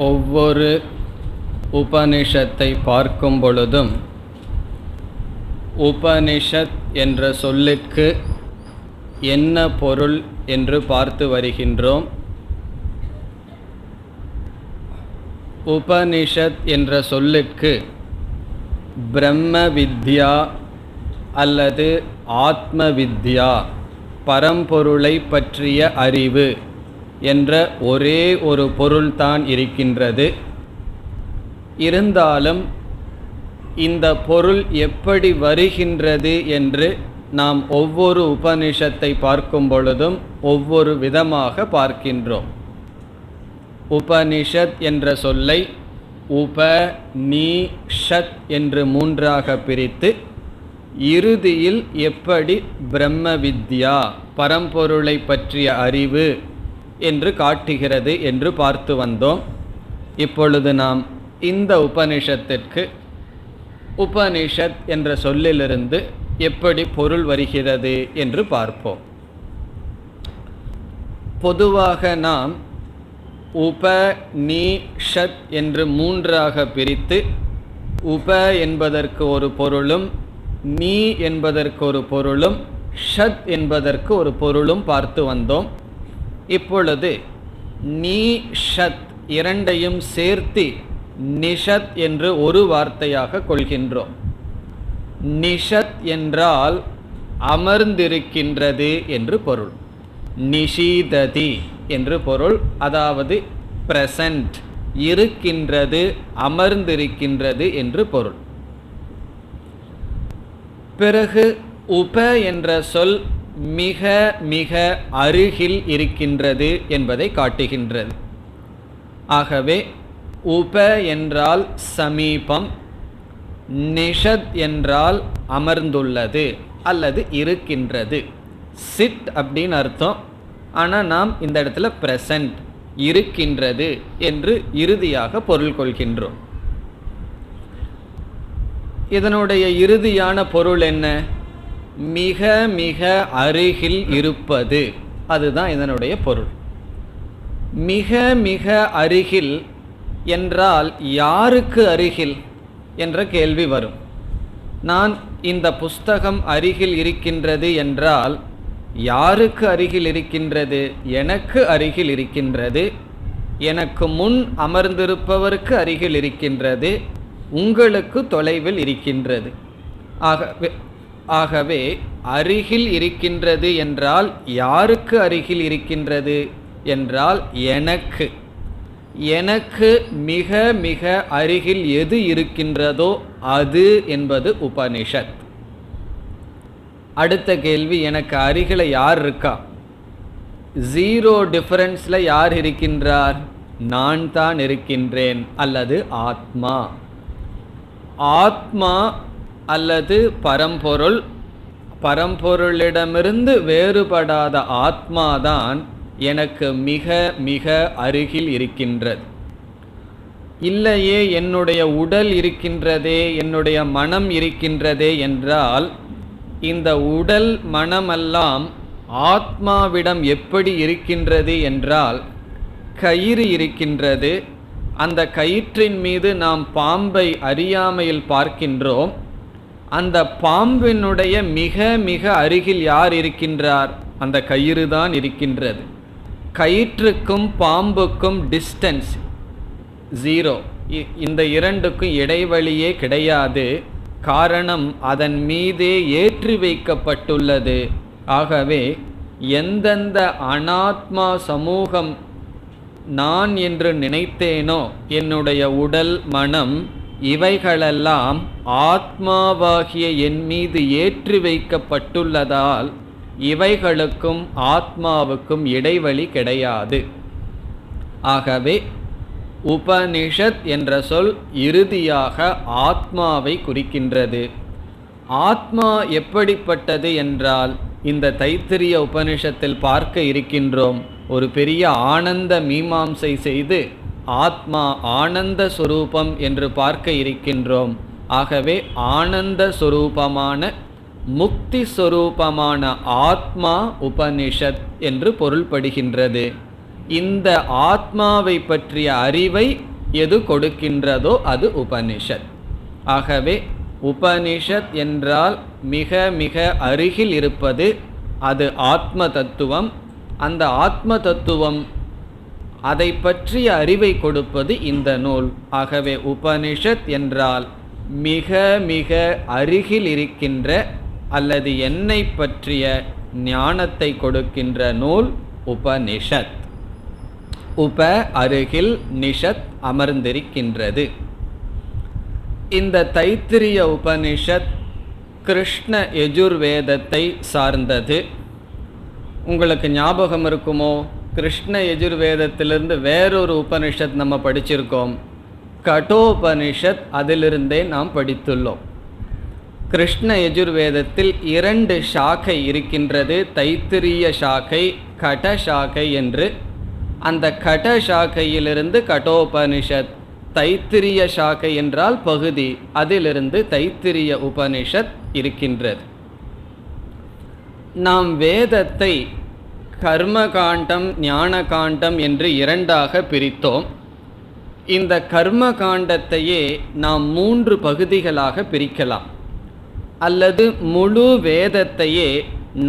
ஒவ்வொரு உபனிஷத்தை பார்க்கும் பொழுதும் உபனிஷத் என்ற சொல்லுக்கு என்ன பொருள் என்று பார்த்து வருகின்றோம். உபனிஷத் என்ற சொல்லுக்கு பிரம்ம வித்யா அல்லது ஆத்ம வித்யா, பரம்பொருளை பற்றிய அறிவு என்ற ஒரே ஒரு பொருள்தான் இருக்கின்றது. இருந்தாலும் இந்த பொருள் எப்படி வருகின்றது என்று நாம் ஒவ்வொரு உபனிஷத்தை பார்க்கும் பொழுதும் ஒவ்வொரு விதமாக பார்க்கின்றோம். உபனிஷத் என்ற சொல்லை உப நீ ஷத் என்று மூன்றாக பிரித்து இறுதியில் எப்படி பிரம்ம வித்யா, பரம்பொருளை பற்றிய அறிவு என்று காட்டுகிறது என்று பார்த்து வந்தோம். இப்பொழுது நாம் இந்த உபனிஷத்திற்கு உபனிஷத் என்ற சொல்லிலிருந்து எப்படி பொருள் வருகிறது என்று பார்ப்போம். பொதுவாக நாம் உப நீ ஷத் என்று மூன்றாக பிரித்து உப என்பதற்கு ஒரு பொருளும் நீ என்பதற்கு ஒரு பொருளும் ஷத் என்பதற்கு ஒரு பொருளும் பார்த்து வந்தோம். இப்பொழுது நீ ஷத் இரண்டையும் சேர்த்து நிஷத் என்று ஒரு வார்த்தையாக கொள்கின்றோம். நிஷத் என்றால் அமர்ந்திருக்கின்றது என்று பொருள். நிஷீததி என்று பொருள், அதாவது பிரசன்ட், இருக்கின்றது, அமர்ந்திருக்கின்றது என்று பொருள். பிறகு உப என்ற சொல் மிக மிக அருகில் இருக்கின்றது என்பதை காட்டுகின்றது. ஆகவே உப என்றால் சமீபம், நிஷத் என்றால் அமர்ந்துள்ளது அல்லது இருக்கின்றது. சிட் அப்படின்னு அர்த்தம், ஆனால் நாம் இந்த இடத்துல பிரசன்ட், இருக்கின்றது என்று இறுதியாக பொருள் கொள்கின்றோம். இதனுடைய இறுதியான பொருள் என்ன? மிக மிக அருகில் இருப்பது, அதுதான் இதனுடைய பொருள். மிக மிக அருகில் என்றால் யாருக்கு அருகில் என்ற கேள்வி வரும். நான் இந்த புஸ்தகம் அருகில் இருக்கின்றது என்றால் யாருக்கு அருகில் இருக்கின்றது? எனக்கு அருகில் இருக்கின்றது, எனக்கு முன் அமர்ந்திருப்பவருக்கு அருகில் இருக்கின்றது, உங்களுக்கு தொலைவில் இருக்கின்றது. ஆகவே அருகில் இருக்கின்றது என்றால் யாருக்கு அருகில் இருக்கின்றது என்றால் எனக்கு மிக மிக அருகில் எது இருக்கின்றதோ அது என்பது உபனிஷத். அடுத்த கேள்வி, எனக்கு அருகில் யார் இருக்கா? ஜீரோ டிஃபரன்ஸில் யார் இருக்கின்றார்? நான் தான் இருக்கின்றேன் அல்லது ஆத்மா. ஆத்மா அல்லது பரம்பொருள், பரம்பொருளிடமிருந்து வேறுபடாத ஆத்மாதான் எனக்கு மிக மிக அருகில் இருக்கின்றது. இல்லையே என்னுடைய உடல் இருக்கின்றதே, என்னுடைய மனம் இருக்கின்றதே என்றால் இந்த உடல் மனமெல்லாம் ஆத்மாவிடம் எப்படி இருக்கின்றது என்றால் கயிறு இருக்கின்றது. அந்த கயிற்றின் மீது நாம் பாம்பை அறியாமையில் பார்க்கின்றோம். அந்த பாம்பினுடைய மிக மிக அருகில் யார் இருக்கின்றார்? அந்த கயிறு தான் இருக்கின்றது. கயிற்றுக்கும் பாம்புக்கும் டிஸ்டன்ஸ் ஜீரோ, இந்த இரண்டுக்கும் இடைவெளியே கிடையாது. காரணம், அதன் மீதே ஏற்றி வைக்கப்பட்டுள்ளது. ஆகவே எந்தெந்த அனாத்மா சமூகம் நான் என்று நினைத்தேனோ, என்னுடைய உடல் மனம் இவைகளெல்லாம் ஆத்மாவாகிய என் மீது ஏற்றி வைக்கப்பட்டுள்ளதால் இவைகளுக்கும் ஆத்மாவுக்கும் இடைவெளி கிடையாது. ஆகவே உபனிஷத் என்ற சொல் இறுதியாக ஆத்மாவை குறிக்கின்றது. ஆத்மா எப்படிப்பட்டது என்றால் இந்த தைத்திரிய உபனிஷத்தில் பார்க்க இருக்கின்றோம். ஒரு பெரிய ஆனந்த மீமாம்சை செய்து ஆத்மா ஆனந்த சொரூபம் என்று பார்க்க இருக்கின்றோம். ஆகவே ஆனந்த சொரூபமான முக்தி சொரூபமான ஆத்மா உபனிஷத் என்று பொருள்படுகின்றது. இந்த ஆத்மாவை பற்றிய அறிவை எது கொடுக்கின்றதோ அது உபனிஷத். ஆகவே உபனிஷத் என்றால் மிக மிக அருகில் இருப்பது அது ஆத்ம தத்துவம். அந்த ஆத்ம தத்துவம் அதை பற்றிய அறிவை கொடுப்பது இந்த நூல். ஆகவே உபனிஷத் என்றால் மிக மிக அருகில் இருக்கின்ற அல்லது என்னை பற்றிய ஞானத்தை கொடுக்கின்ற நூல் உபனிஷத். உப அருகில், நிஷத் அமர்ந்திருக்கின்றது. இந்த தைத்திரிய உபனிஷத் கிருஷ்ண யஜுர்வேதத்தை சார்ந்தது. உங்களுக்கு ஞாபகம் இருக்குமோ, கிருஷ்ண யஜுர்வேதத்திலிருந்து வேறொரு உபனிஷத் நம்ம படிச்சிருக்கோம், கடோபனிஷத். அதிலிருந்தே நாம் படித்துள்ளோம். கிருஷ்ண யஜுர்வேதத்தில் 2 சாக்கை இருக்கின்றது, தைத்திரிய சாக்கை, கட சாக்கை என்று. அந்த கட சாக்கையிலிருந்து கடோபனிஷத், தைத்திரிய சாக்கை என்றால் பகுதி, அதிலிருந்து தைத்திரிய உபனிஷத் இருக்கின்றது. நாம் வேதத்தை கர்மகாண்டம் ஞான காண்டம் என்று 2ஆக பிரித்தோம். இந்த கர்ம காண்டத்தையே நாம் 3 பகுதிகளாக பிரிக்கலாம், அல்லது முழு வேதத்தையே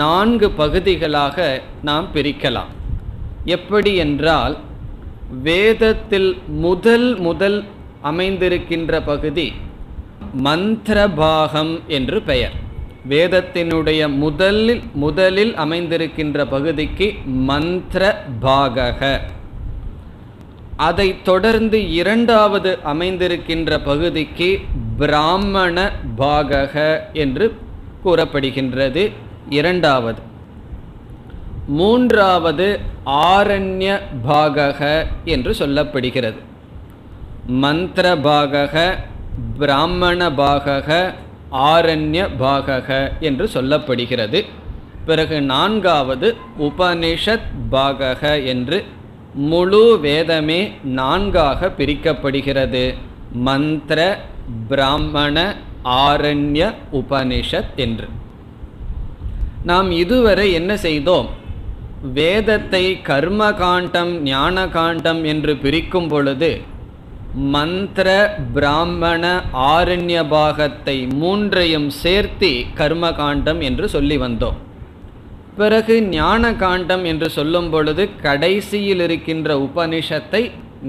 4 பகுதிகளாக நாம் பிரிக்கலாம். எப்படி என்றால், வேதத்தில் முதல் அமைந்திருக்கின்ற பகுதி மந்திரபாகம் என்று பெயர். வேதத்தினுடைய முதலில் அமைந்திருக்கின்ற பகுதிக்கு மந்திர பாகக. அதைத் தொடர்ந்து 2வது அமைந்திருக்கின்ற பகுதிக்கு பிராமண பாகக என்று கூறப்படுகின்றது. 2வது. 3வது ஆரண்ய பாகக என்று சொல்லப்படுகிறது. மந்திர பாகக, பிராமண பாகக, ஆரண்ய பாகக என்று சொல்லப்படுகிறது. பிறகு 4வது உபனிஷத் பாகக என்று முழு வேதமே 4ஆக பிரிக்கப்படுகிறது. மந்திர, பிராமண, ஆரண்ய, உபனிஷத் என்று. நாம் இதுவரை என்ன செய்தோம்? வேதத்தை கர்ம காண்டம் ஞான காண்டம் என்று பிரிக்கும் பொழுது மந்திர, பிராமண, ஆரண்ய பாகத்தை 3ஐயும் சேர்த்து கர்ம காண்டம் என்று சொல்லி வந்தோம். பிறகு ஞான காண்டம் என்று சொல்லும் பொழுது கடைசியில் இருக்கின்ற உபனிஷத்தை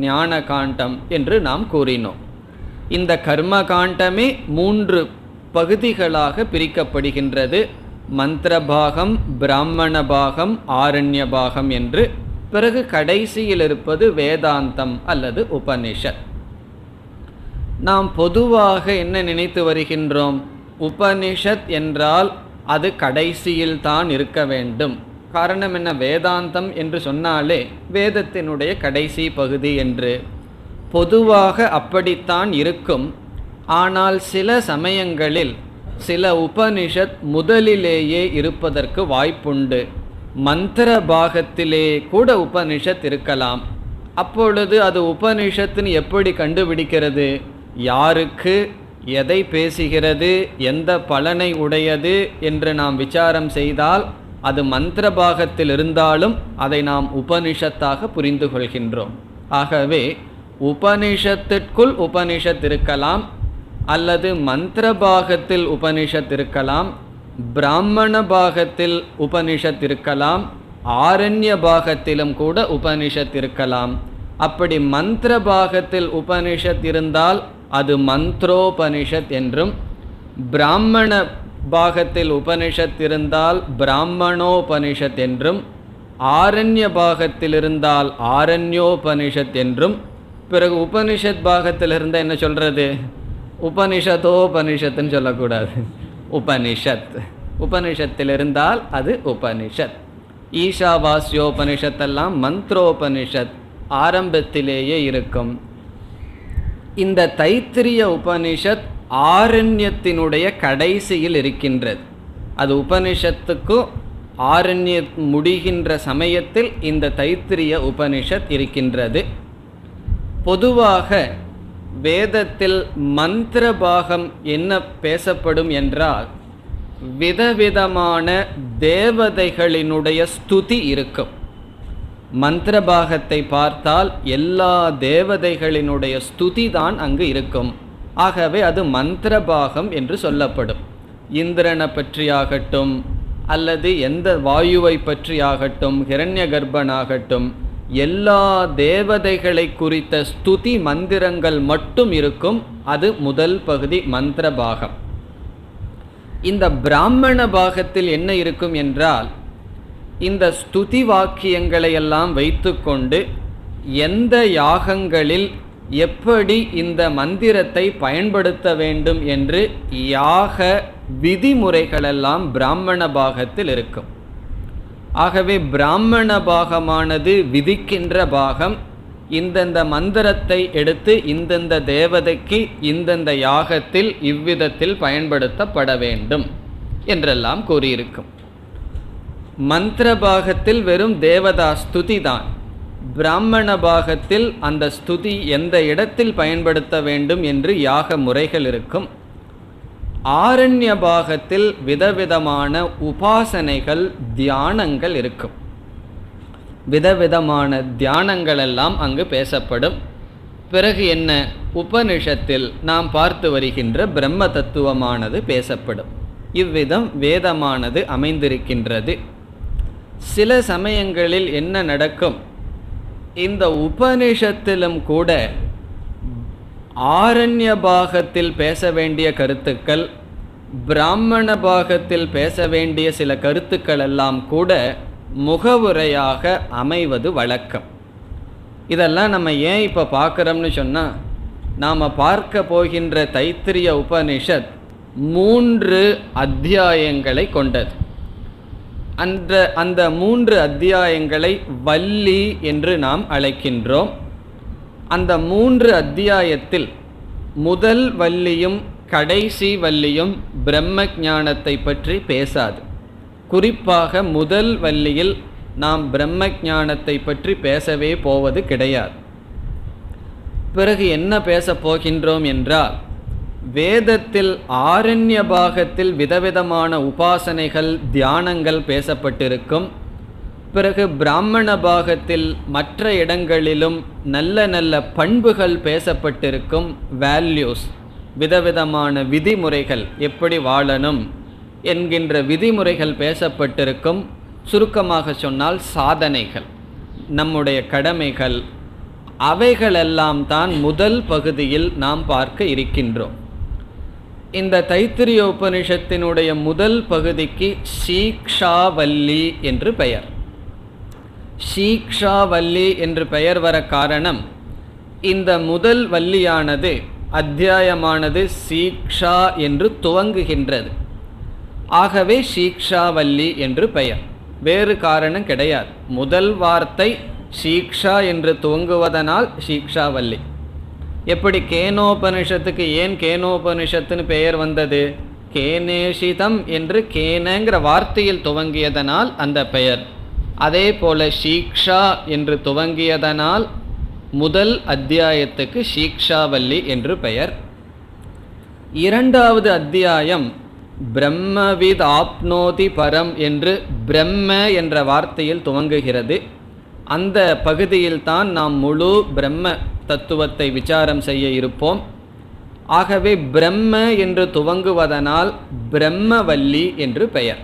ஞான காண்டம் என்று நாம் கூறினோம். இந்த கர்ம காண்டமே 3 பகுதிகளாக பிரிக்கப்படுகின்றது. மந்திர பாகம், பிராமண பாகம், ஆரண்ய பாகம் என்று. பிறகு கடைசியில் இருப்பது வேதாந்தம் அல்லது உபனிஷத். நாம் பொதுவாக என்ன நினைத்து வருகின்றோம்? உபனிஷத் என்றால் அது கடைசியில் தான் இருக்க வேண்டும். காரணம் என்ன? வேதாந்தம் என்று சொன்னாலே வேதத்தினுடைய கடைசி பகுதி என்று. பொதுவாக அப்படித்தான் இருக்கும். ஆனால் சில சமயங்களில் சில உபனிஷத் முதலிலேயே இருப்பதற்கு வாய்ப்புண்டு. மந்திர பாகத்திலே கூட உபனிஷத் இருக்கலாம். அப்பொழுது அது உபனிஷத்துன்னு எப்படி கண்டுபிடிக்கிறது? யாருக்கு எதை பேசுகிறது, எந்த பலனை உடையது என்று நாம் விசாரம் செய்தால் அது மந்திர பாகத்தில் இருந்தாலும் அதை நாம் உபனிஷத்தாக புரிந்து கொள்கின்றோம். ஆகவே உபனிஷத்திற்குள் உபனிஷத் இருக்கலாம், அல்லது மந்திர பாகத்தில் உபனிஷத் இருக்கலாம், பிராமண பாகத்தில் உபனிஷத் இருக்கலாம், ஆரண்ய பாகத்திலும் கூட உபனிஷத் இருக்கலாம். அப்படி மந்திர பாகத்தில் உபனிஷத் இருந்தால் அது மந்த்ரோபனிஷத் என்றும், பிராமண பாகத்தில் உபனிஷத் இருந்தால் பிராமணோபனிஷத் என்றும், ஆரண்ய பாகத்தில் இருந்தால் ஆரண்யோபனிஷத் என்றும். பிறகு உபனிஷத் பாகத்தில் இருந்தால் என்ன சொல்கிறது? உபனிஷத்தோபனிஷத்துன்னு சொல்லக்கூடாது, உபனிஷத். உபனிஷத்தில் இருந்தால் அது உபனிஷத். ஈஷாவாஸ்யோபனிஷத்தெல்லாம் மந்த்ரோபனிஷத் ஆரம்பத்திலேயே இருக்கும். இந்த தைத்திரிய உபனிஷத் ஆரண்யத்தினுடைய கடைசியில் இருக்கின்றது. அது உபனிஷத்துக்கும் ஆரண்ய முடிகின்ற சமயத்தில் இந்த தைத்திரிய உபனிஷத் இருக்கின்றது. பொதுவாக வேதத்தில் மந்திர பாகம் என்ன பேசப்படும் என்றால், விதவிதமான தேவதைகளினுடைய ஸ்துதி இருக்கும். மந்திர பாகத்தை பார்த்தால் எல்லா தேவதைகளினுடைய ஸ்துதி தான் அங்கு இருக்கும். ஆகவே அது மந்திர பாகம் என்று சொல்லப்படும். இந்திரனை பற்றியாகட்டும், அல்லது எந்த வாயுவை பற்றியாகட்டும், ஹிரண்ய கர்ப்பனாகட்டும், எல்லா தேவதைகளை குறித்த ஸ்துதி மந்திரங்கள் மட்டும் இருக்கும். அது முதல் பகுதி மந்திர பாகம். இந்த பிராமண பாகத்தில் என்ன இருக்கும் என்றால், இந்த ஸ்துதி வாக்கியங்களை எல்லாம் வைத்துக்கொண்டு எந்த யாகங்களில் எப்படி இந்த மந்திரத்தை பயன்படுத்த வேண்டும் என்று யாக விதிமுறைகளெல்லாம் பிராமண பாகத்தில் இருக்கும். ஆகவே பிராமண பாகமானது விதிக்கின்ற பாகம். இந்தந்த மந்திரத்தை எடுத்து இந்தந்த தேவதைக்கு இந்தந்த யாகத்தில் இவ்விதத்தில் பயன்படுத்தப்பட வேண்டும் என்றெல்லாம் கூறியிருக்கும். மந்திர பாகத்தில் வெறும் தேவதா ஸ்துதி தான். பிராமண பாகத்தில் அந்த ஸ்துதி எந்த இடத்தில் பயன்படுத்த வேண்டும் என்று யாக முறைகள் இருக்கும். ஆரண்ய பாகத்தில் விதவிதமான உபாசனைகள், தியானங்கள் இருக்கும். விதவிதமான தியானங்கள் எல்லாம் அங்கு பேசப்படும். பிறகு என்ன, உபனிஷத்தில் நாம் பார்த்து வருகின்ற பிரம்ம தத்துவமானது பேசப்படும். இவ்விதம் வேதமானது அமைந்திருக்கின்றது. சில சமயங்களில் என்ன நடக்கும், இந்த உபனிஷத்திலும் கூட ஆரண்ய பாகத்தில் பேச வேண்டிய கருத்துக்கள், பிராமண பாகத்தில் பேச வேண்டிய சில கருத்துக்கள் எல்லாம் கூட முகவுரையாக அமைவது வழக்கம். இதெல்லாம் நம்ம ஏன் இப்போ பார்க்குறோம்னு சொன்னால், நாம் பார்க்க போகின்ற தைத்திரிய உபனிஷத் 3 அத்தியாயங்களை கொண்டது. அந்த 3 அத்தியாயங்களை வள்ளி என்று நாம் அழைக்கின்றோம். அந்த 3 அத்தியாயத்தில் முதல் வள்ளியும் கடைசி வள்ளியும் பிரம்ம ஞானத்தை பற்றி பேசாது. குறிப்பாக முதல் வள்ளியில் நாம் பிரம்ம ஞானத்தை பற்றி பேசவே போவது கிடையாது. பிறகு என்ன பேசப் போகின்றோம் என்றால், வேதத்தில் ஆரண்ய பாகத்தில் விதவிதமான உபாசனைகள், தியானங்கள் பேசப்பட்டிருக்கும். பிறகு பிராமண பாகத்தில் மற்ற இடங்களிலும் நல்ல நல்ல பண்புகள் பேசப்பட்டிருக்கும். வேல்யூஸ், விதவிதமான விதிமுறைகள், எப்படி வாழணும் என்கின்ற விதிமுறைகள் பேசப்பட்டிருக்கும். சுருக்கமாக சொன்னால் சாதனைகள், நம்முடைய கடமைகள், அவைகளெல்லாம் தான் முதல் பகுதியில் நாம் பார்க்க இருக்கின்றோம். இந்த தைத்திரிய உபனிஷத்தினுடைய முதல் பகுதிக்கு சீக்ஷாவல்லி என்று பெயர். சீக்ஷாவல்லி என்று பெயர் வர காரணம், இந்த முதல் வள்ளியானது, அத்தியாயமானது சீக்ஷா என்று துவங்குகின்றது. ஆகவே சீக்ஷாவல்லி என்று பெயர். வேறு காரணம் கிடையாது. முதல் வார்த்தை சீக்ஷா என்று துவங்குவதனால் சீக்ஷாவல்லி. எப்படி கேனோபனிஷத்துக்கு ஏன் கேனோபனிஷத்துன்னு பெயர் வந்தது? கேனேஷிதம் என்று கேனங்கிற வார்த்தையில் துவங்கியதனால் அந்த பெயர். அதே போல சீக்ஷா என்று துவங்கியதனால் முதல் அத்தியாயத்துக்கு சீக்ஷாவல்லி என்று பெயர். இரண்டாவது அத்தியாயம் பிரம்மவித் ஆப்னோதி பரம் என்று பிரம்ம என்ற வார்த்தையில் துவங்குகிறது. அந்த பகுதியில்தான் நாம் முழு பிரம்ம தத்துவத்தை விசாரம் செய்ய இருப்போம். ஆகவே பிரம்ம என்று துவங்குவதனால் பிரம்மவல்லி என்று பெயர்.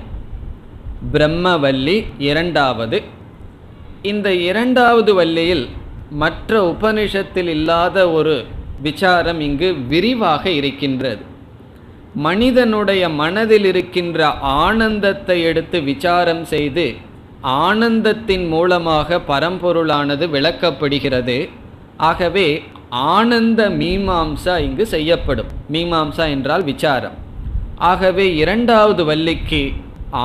பிரம்மவல்லி இரண்டாவது. இந்த இரண்டாவது வல்லியில் மற்ற உபனிஷத்தில் இல்லாத ஒரு விசாரம் இங்கு விரிவாக இருக்கின்றது. மனிதனுடைய மனதில் இருக்கின்ற ஆனந்தத்தை எடுத்து விசாரம் செய்து ஆனந்தத்தின் மூலமாக பரம்பொருளானது விளக்கப்படுகிறது. ஆகவே ஆனந்த மீமாம்சா இங்கு செய்யப்படும். மீமாம்சா என்றால் விசாரம். ஆகவே இரண்டாவது வல்லிக்கு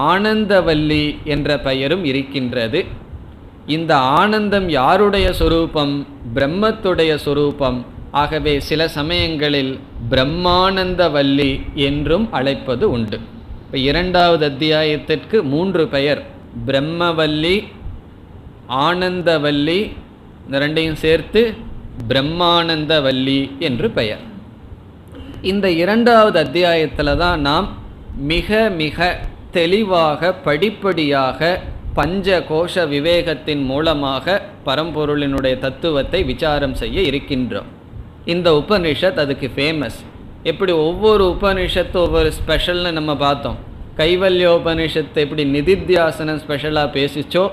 ஆனந்தவல்லி என்ற பெயரும் இருக்கின்றது. இந்த ஆனந்தம் யாருடைய சொரூபம்? பிரம்மத்துடைய சொரூபம். ஆகவே சில சமயங்களில் பிரம்மானந்தவல்லி என்றும் அழைப்பது உண்டு. இப்போ இரண்டாவது அத்தியாயத்திற்கு 3 பெயர்: பிரம்மவல்லி, ஆனந்தவல்லி, இந்த ரெண்டையும் சேர்த்து பிரம்மானந்தவல்லி என்று பெயர். இந்த இரண்டாவது அத்தியாயத்தில் தான் நாம் மிக மிக தெளிவாக படிப்படியாக பஞ்ச கோஷ விவேகத்தின் மூலமாக பரம்பொருளினுடைய தத்துவத்தை விசாரம் செய்ய இருக்கின்றோம். இந்த உபனிஷத் அதுக்கு ஃபேமஸ். எப்படி ஒவ்வொரு உபனிஷத்து ஒவ்வொரு ஸ்பெஷல்னு நம்ம பார்த்தோம். கைவல்யோபனிஷத்து எப்படி நிதித்தியாசனம் ஸ்பெஷலாக பேசிச்சோ,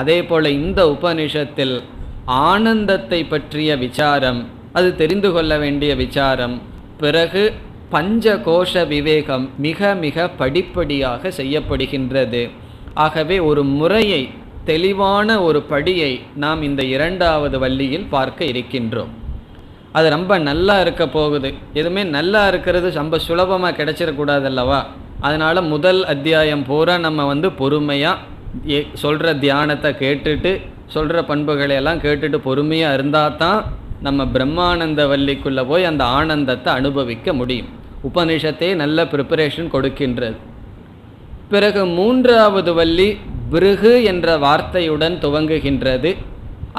அதே போல் இந்த உபனிஷத்தில் ஆனந்தத்தை பற்றிய விசாரம், அது தெரிந்து கொள்ள வேண்டிய விசாரம். பிறகு பஞ்ச கோஷ விவேகம் மிக மிக படிப்படியாக செய்யப்படுகின்றது. ஆகவே ஒரு முறையை, தெளிவான ஒரு படியை நாம் இந்த இரண்டாவது வள்ளியில் பார்க்க இருக்கின்றோம். அது ரொம்ப நல்லா இருக்க போகுது. எதுவுமே நல்லா இருக்கிறது ரொம்ப சுலபமாக கிடைச்சிடக்கூடாது அல்லவா? அதனால் முதல் அத்தியாயம் பூரா நம்ம பொறுமையாக சொல்கிற தியானத்தை கேட்டுட்டு, சொல்கிற பண்புகளை எல்லாம் கேட்டுட்டு பொறுமையாக இருந்தால் தான் நம்ம பிரம்மானந்த வள்ளிக்குள்ளே போய் அந்த ஆனந்தத்தை அனுபவிக்க முடியும். உபனிஷத்தே நல்ல ப்ரிப்பரேஷன் கொடுக்கின்றது. பிறகு மூன்றாவது வள்ளி பிருகு என்ற வார்த்தையுடன் துவங்குகின்றது.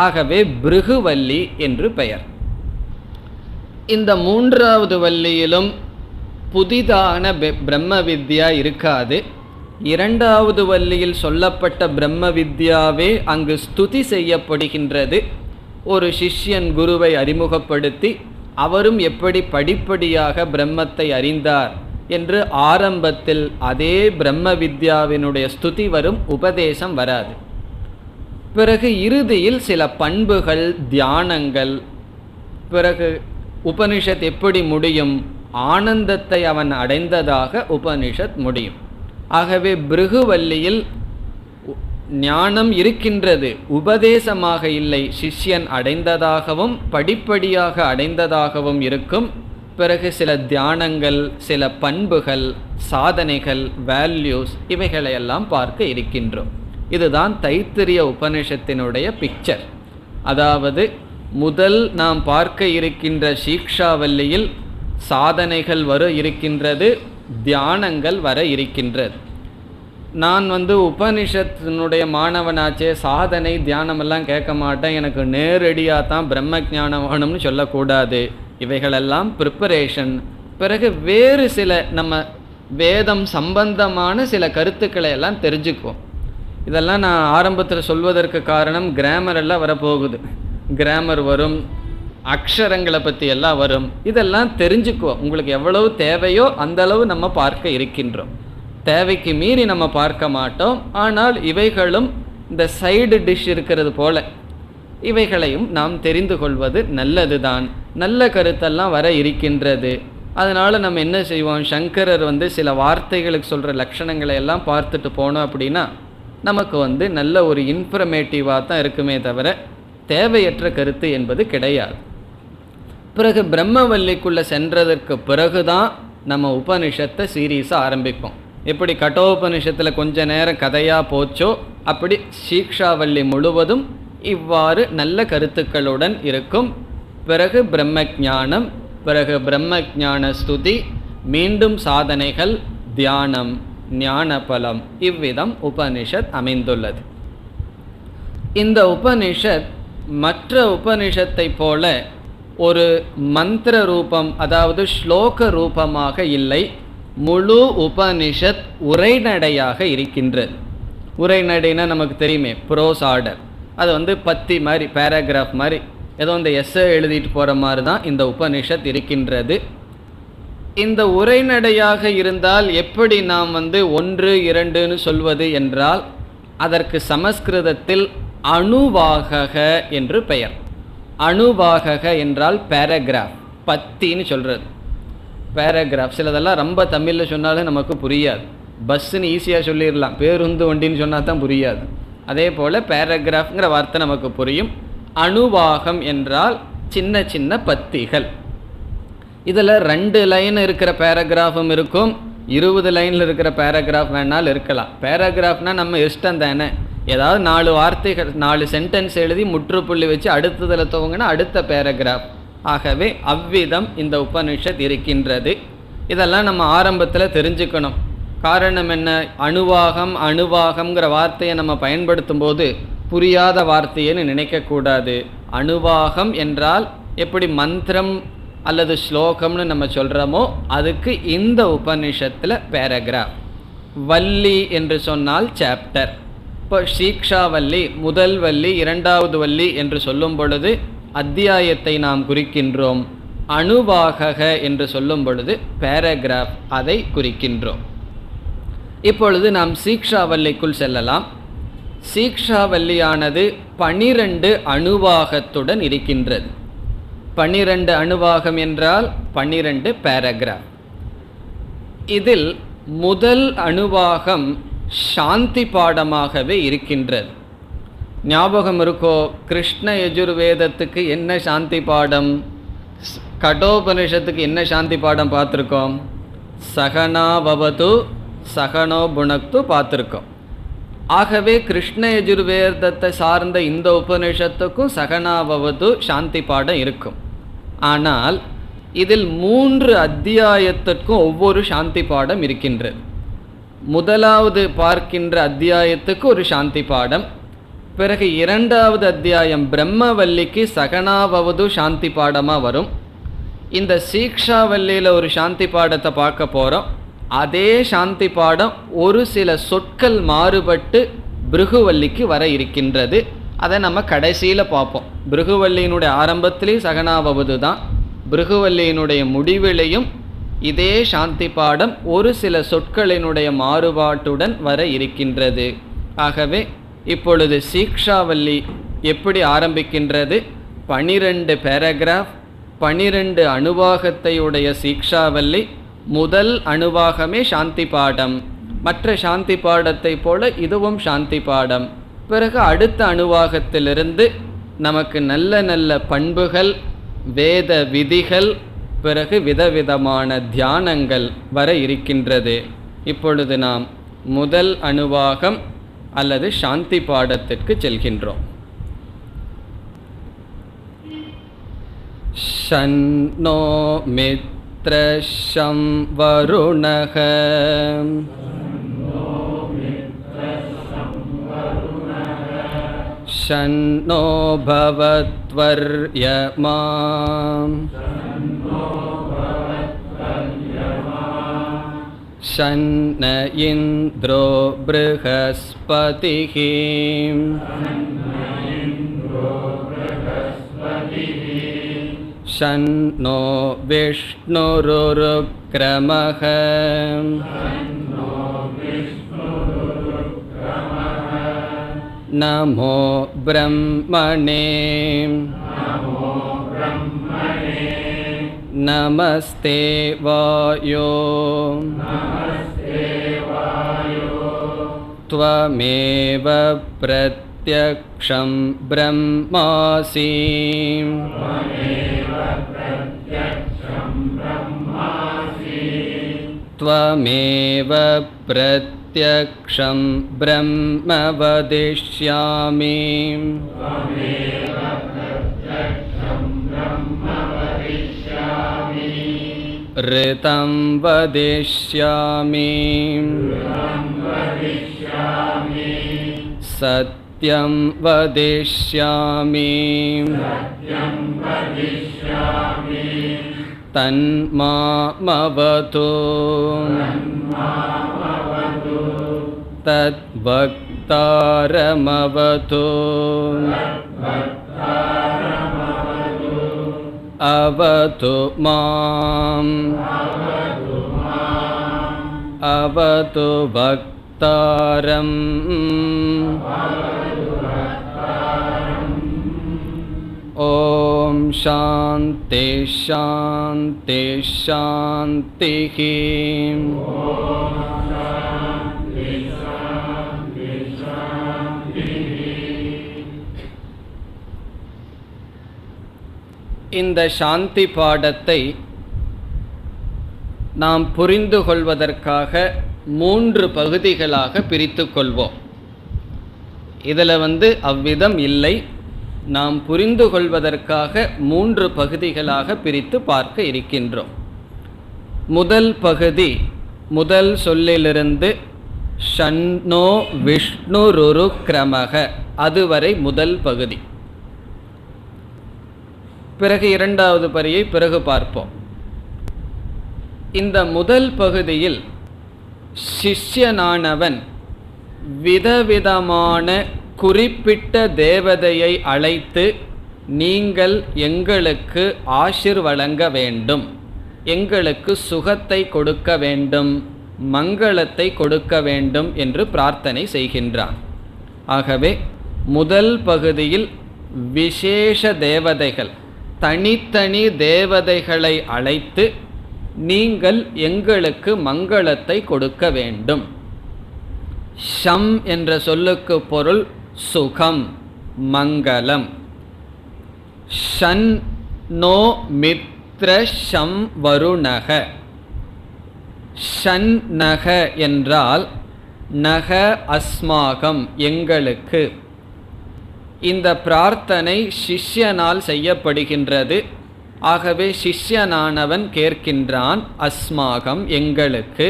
ஆகவே பிருகுவல்லி என்று பெயர். இந்த மூன்றாவது வள்ளியிலும் புதிதான பிரம்ம வித்யா இருக்காது. இரண்டாவது வள்ளியில் சொல்லப்பட்ட பிரம்ம வித்யாவே அங்கு ஸ்துதி செய்யப்படுகின்றது. ஒரு சிஷ்யன் குருவை அறிமுகப்படுத்தி அவரும் எப்படி படிப்படியாக பிரம்மத்தை அறிந்தார் என்று ஆரம்பத்தில் அதே பிரம்ம வித்யாவினுடைய ஸ்துதி வரும், உபதேசம் வராது. பிறகு இறுதியில் சில பண்புகள், தியானங்கள். பிறகு உபனிஷத் எப்படி முடியும்? ஆனந்தத்தை அவன் அடைந்ததாக உபனிஷத் முடியும். ஆகவே பிருகுவல்லியில் ஞானம் இருக்கின்றது, உபதேசமாக இல்லை. சிஷ்யன் அடைந்ததாகவும் படிப்படியாக அடைந்ததாகவும் இருக்கும். பிறகு சில தியானங்கள், சில பண்புகள், சாதனைகள், வேல்யூஸ், இவைகளையெல்லாம் பார்க்க இருக்கின்றோம். இதுதான் தைத்திரிய உபனிஷத்தினுடைய பிக்சர். அதாவது முதல் நாம் பார்க்க இருக்கின்ற சீக்ஷாவல்லியில் சாதனைகள் வர இருக்கின்றது, தியானங்கள் வர இருக்கின்றது. நான் உபனிஷத்தினுடைய மாணவனாச்சே, சாதனை தியானமெல்லாம் கேட்க மாட்டேன், எனக்கு நேரடியாக தான் பிரம்ம ஞானம் வேணும்னு சொல்லக்கூடாது. இவைகளெல்லாம் ப்ரிப்பரேஷன். பிறகு வேறு சில நம்ம வேதம் சம்பந்தமான சில கருத்துக்களை எல்லாம் தெரிஞ்சுக்குவோம். இதெல்லாம் நான் ஆரம்பத்தில் சொல்வதற்கு காரணம், கிராமர் எல்லாம் வரப்போகுது. கிராமர் வரும், அக்ஷரங்களை பற்றி எல்லாம் வரும். இதெல்லாம் தெரிஞ்சுக்குவோம். உங்களுக்கு எவ்வளவு தேவையோ அந்தளவு நம்ம பார்க்க இருக்கின்றோம். தேவைக்கு மீறி நம்ம பார்க்க மாட்டோம். ஆனால் இவைகளும் இந்த சைடு டிஷ் இருக்கிறது போல, இவைகளையும் நாம் தெரிந்து கொள்வது நல்லது தான். நல்ல கருத்தெல்லாம் வர இருக்கின்றது. அதனால் நம்ம என்ன செய்வோம், சங்கரர் சில வார்த்தைகளுக்கு சொல்கிற லட்சணங்களை எல்லாம் பார்த்துட்டு போனோம் அப்படின்னா நமக்கு நல்ல ஒரு இன்ஃபர்மேட்டிவாக தான் இருக்குமே தவிர தேவையற்ற கருத்து என்பது கிடையாது. பிறகு பிரம்மவல்லிக்குள்ளே சென்றதற்கு பிறகு தான் நம்ம உபனிஷத்தை சீரீஸாக ஆரம்பிப்போம். எப்படி கட்டோபனிஷத்தில் கொஞ்ச நேரம் கதையாக போச்சோ, அப்படி சீக்ஷாவல்லி முழுவதும் இவ்வாறு நல்ல கருத்துக்களுடன் இருக்கும். பிறகு பிரம்ம ஞானம், பிறகு பிரம்ம ஞான ஸ்துதி, மீண்டும் சாதனைகள், தியானம், ஞான பலம். இவ்விதம் உபனிஷத் அமைந்துள்ளது. இந்த உபனிஷத் மற்ற உபனிஷத்தை போல ஒரு மந்திர ரூபம், அதாவது ஸ்லோக ரூபமாக இல்லை. முழு உபனிஷத் உரைநடையாக இருக்கின்றது. உரைநடைனா நமக்கு தெரியுமே, ப்ரோஸ் ஆர்டர். அது பத்தி மாதிரி, பேராகிராஃப் மாதிரி, ஏதோ இந்த எஸ்ஸை எழுதிட்டு போகிற மாதிரி தான் இந்த உபனிஷத் இருக்கின்றது. இந்த உரைநடையாக இருந்தால் எப்படி நாம் 1, 2ன்னு சொல்வது என்றால், அதற்கு சமஸ்கிருதத்தில் அணுவாகக என்று பெயர். அணுவாகக என்றால் பேராகிராஃப், பத்தின்னு சொல்கிறது. பேராகிராஃப் சிலதெல்லாம் ரொம்ப தமிழில் சொன்னாலும் நமக்கு புரியாது. பஸ்ஸுன்னு ஈஸியாக சொல்லிடலாம், பேருந்து வண்டின்னு சொன்னால் தான் புரியாது. அதே போல் பேராகிராஃப்ங்கிற வார்த்தை நமக்கு புரியும். அணுவாகம் என்றால் சின்ன சின்ன பத்திகள். இதில் 2 லைன் இருக்கிற பேராகிராஃபும் இருக்கும், 20 லைனில் இருக்கிற பேராகிராஃப் வேணாலும் இருக்கலாம். பேராகிராஃப்னால் நம்ம இஷ்டம் தானே. ஏதாவது 4 வார்த்தைகள், 4 சென்டென்ஸ் எழுதி முற்றுப்புள்ளி வச்சு அடுத்ததில் துவங்கினா அடுத்த பேராகிராஃப். ஆகவே அவ்விதம் இந்த உபனிஷத் இருக்கின்றது. இதெல்லாம் நம்ம ஆரம்பத்தில் தெரிஞ்சுக்கணும். காரணம் என்ன, அணுவாகம் அணுவாகம்ங்கிற வார்த்தையை நம்ம பயன்படுத்தும் போது புரியாத வார்த்தைன்னு நினைக்கக்கூடாது. அணுவாகம் என்றால் எப்படி மந்திரம் அல்லது ஸ்லோகம்னு நம்ம சொல்கிறோமோ அதுக்கு இந்த உபனிஷத்தில் பேராகிராஃப். வள்ளி என்று சொன்னால் சாப்டர். இப்போ சீக்ஷாவல்லி முதல் வள்ளி, இரண்டாவது வள்ளி என்று சொல்லும் பொழுது அத்தியாயத்தை நாம் குறிக்கின்றோம். அணுவாகக என்று சொல்லும் பொழுது பேராகிராஃப், அதை குறிக்கின்றோம். இப்பொழுது நாம் சீக்ஷாவல்லிக்குள் செல்லலாம். சீக்ஷாவல்லியானது 12 அணுவாகத்துடன் இருக்கின்றது. 12 அணுவாகம் என்றால் 12 பேராகிராஃப். இதில் முதல் அணுவாகம் சாந்தி பாடமாகவே இருக்கின்றது. ஞாபகம் இருக்கோ, கிருஷ்ண யஜுர்வேதத்துக்கு என்ன சாந்தி பாடம், கடோபனிஷத்துக்கு என்ன சாந்தி பாடம் பார்த்துருக்கோம்? சகனாவது சகனோ புனக்து பார்த்துருக்கோம். ஆகவே கிருஷ்ண யஜுர்வேதத்தை சார்ந்த இந்த உபனிஷத்துக்கும் சகனாவது சாந்தி பாடம் இருக்கும். ஆனால் இதில் 3 அத்தியாயத்திற்கும் ஒவ்வொரு சாந்தி பாடம் இருக்கின்றது. முதலாவது பார்க்கின்ற அத்தியாயத்துக்கு ஒரு சாந்தி பாடம், பிறகு இரண்டாவது அத்தியாயம் பிரம்மவல்லிக்கு சகனாவது சாந்தி பாடமாக வரும். இந்த சீக்ஷாவல்லியில் ஒரு சாந்தி பாடத்தை பார்க்க போகிறோம். அதே சாந்தி பாடம் ஒரு சில சொற்கள் மாறுபட்டு பிருகுவல்லிக்கு வர இருக்கின்றது. அதை நம்ம கடைசியில் பார்ப்போம். பிருகுவல்லியினுடைய ஆரம்பத்திலேயும் சகனாவது தான், பிருகுவல்லியினுடைய முடிவிலையும் இதே சாந்தி பாடம் ஒரு சில சொற்களினுடைய மாறுபாட்டுடன் வர இருக்கின்றது. ஆகவே இப்பொழுது சீக்ஷாவல்லி எப்படி ஆரம்பிக்கின்றது? 12 பேராகிராஃப், 12 அணுவாகத்தையுடைய சீக்ஷாவல்லி. முதல் அணுவாகமே சாந்தி பாடம். மற்ற சாந்தி பாடத்தை போல இதுவும் சாந்தி பாடம். பிறகு அடுத்த அணுவாகத்திலிருந்து நமக்கு நல்ல நல்ல பண்புகள், வேத விதிகள், பிறகு விதவிதமான தியானங்கள் வர இருக்கின்றது. இப்பொழுது நாம் முதல் அணுவாகம் அல்லது சாந்தி பாடத்திற்கு செல்கின்றோம். ஷன்னோ மித்ரஷம் வருணக ஷன்னோ பவத்வர்யமாம் ஷன்ன இந்த்ரோ ப்ருஹஸ்பதிஹி ஷன்னோ விஷ்ணுருருக்ரமஹ நமோ பிரம்மணே நமஸ்தே வாயோ த்வமேவ பிரத்யக்ஷம் பிரம்மாசி த்வமேவ பிரத்யக்ஷம் பிரம்ம வதிஷ்யாமி ரிதம் வதிஷ்யாமி சத்யம் வதிஷ்யாமி தன்மாமவது தத்வக்தாரமவது அவது மாம் அவது பக்தாரம் ஓம் சாந்தி சாந்தி சாந்திஹி. இந்த சாந்தி பாடத்தை நாம் புரிந்து கொள்வதற்காக 3 பகுதிகளாக பிரித்து கொள்வோம். இதில் அவ்விதம் இல்லை, நாம் புரிந்து கொள்வதற்காக 3 பகுதிகளாக பிரித்து பார்க்க இருக்கின்றோம். முதல் பகுதி முதல் சொல்லிலிருந்து ஷன்னோ விஷ்ணுருருக்ரமக அதுவரை முதல் பகுதி. பிறகு இரண்டாவது பரியை பிறகு பார்ப்போம். இந்த முதல் பகுதியில் சிஷ்யனானவன் விதவிதமான குறிப்பிட்ட தேவதையை அழைத்து நீங்கள் எங்களுக்கு ஆசிர் வழங்க வேண்டும், எங்களுக்கு சுகத்தை கொடுக்க வேண்டும், மங்களத்தை கொடுக்க வேண்டும் என்று பிரார்த்தனை செய்கின்றான். ஆகவே முதல் பகுதியில் விசேஷ தேவதைகள், தனித்தனி தேவதைகளை அழைத்து நீங்கள் எங்களுக்கு மங்களத்தை கொடுக்க வேண்டும். ஷம் என்ற சொல்லுக்கு பொருள் சுகம், மங்களம். ஷன் நோ மித்ர ஷம் வருணக. ஷன் நக என்றால் நக அஸ்மாகம், எங்களுக்கு. இந்த பிரார்த்தனை சிஷ்யனால் செய்யப்படுகின்றது. ஆகவே சிஷ்யனானவன் கேட்கின்றான், அஸ்மாகம், எங்களுக்கு.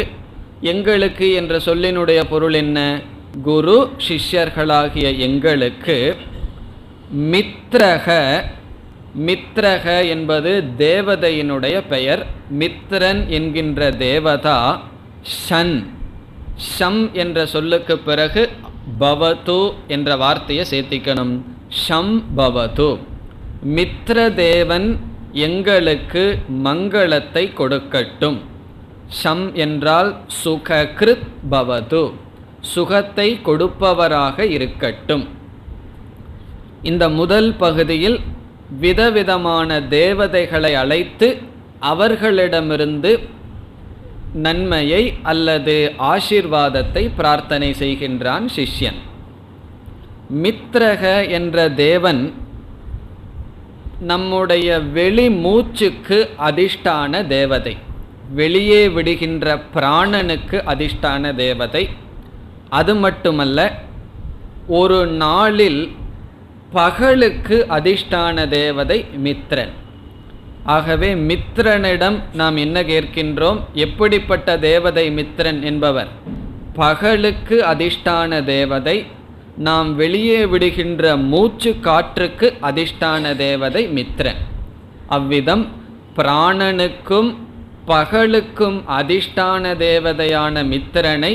எங்களுக்கு என்ற சொல்லினுடைய பொருள் என்ன? குரு சிஷ்யர்களாகிய எங்களுக்கு. மித்ரக, மித்ரக என்பது தேவதையினுடைய பெயர். மித்ரன் என்கின்ற தேவதா ஷன். ஷம் என்ற சொல்லுக்கு பிறகு பவது என்ற வார்த்தையை சேர்த்திக்கணும். ஷம் பவது. மித்ரதேவன் எங்களுக்கு மங்களத்தை கொடுக்கட்டும். ஷம் என்றால் சுககிருத் பவது, சுகத்தை கொடுப்பவராக இருக்கட்டும். இந்த முதல் பகுதியில் விதவிதமான தேவதைகளை அழைத்து அவர்களிடமிருந்து நன்மையை அல்லது ஆசீர்வாதத்தை பிரார்த்தனை செய்கின்றான் சிஷ்யன். மித்ரக என்ற தேவன் நம்முடைய வெளி மூச்சுக்கு அதிஷ்டான தேவதை, வெளியே விடுகின்ற பிராணனுக்கு அதிஷ்டான தேவதை. அது மட்டுமல்ல, ஒரு நாளில் பகலுக்கு அதிஷ்டான தேவதை மித்ரன். ஆகவே மித்ரனிடம் நாம் என்ன கேட்கின்றோம்? எப்படிப்பட்ட தேவதை மித்ரன் என்பவர்? பகலுக்கு அதிஷ்டான தேவதை. நாம் வெளியே விடுகின்ற மூச்சு காற்றுக்கு அதிஷ்டான தேவதை மித்ரன். அவ்விதம் பிராணனுக்கும் பகலுக்கும் அதிஷ்டான தேவதையான மித்திரனை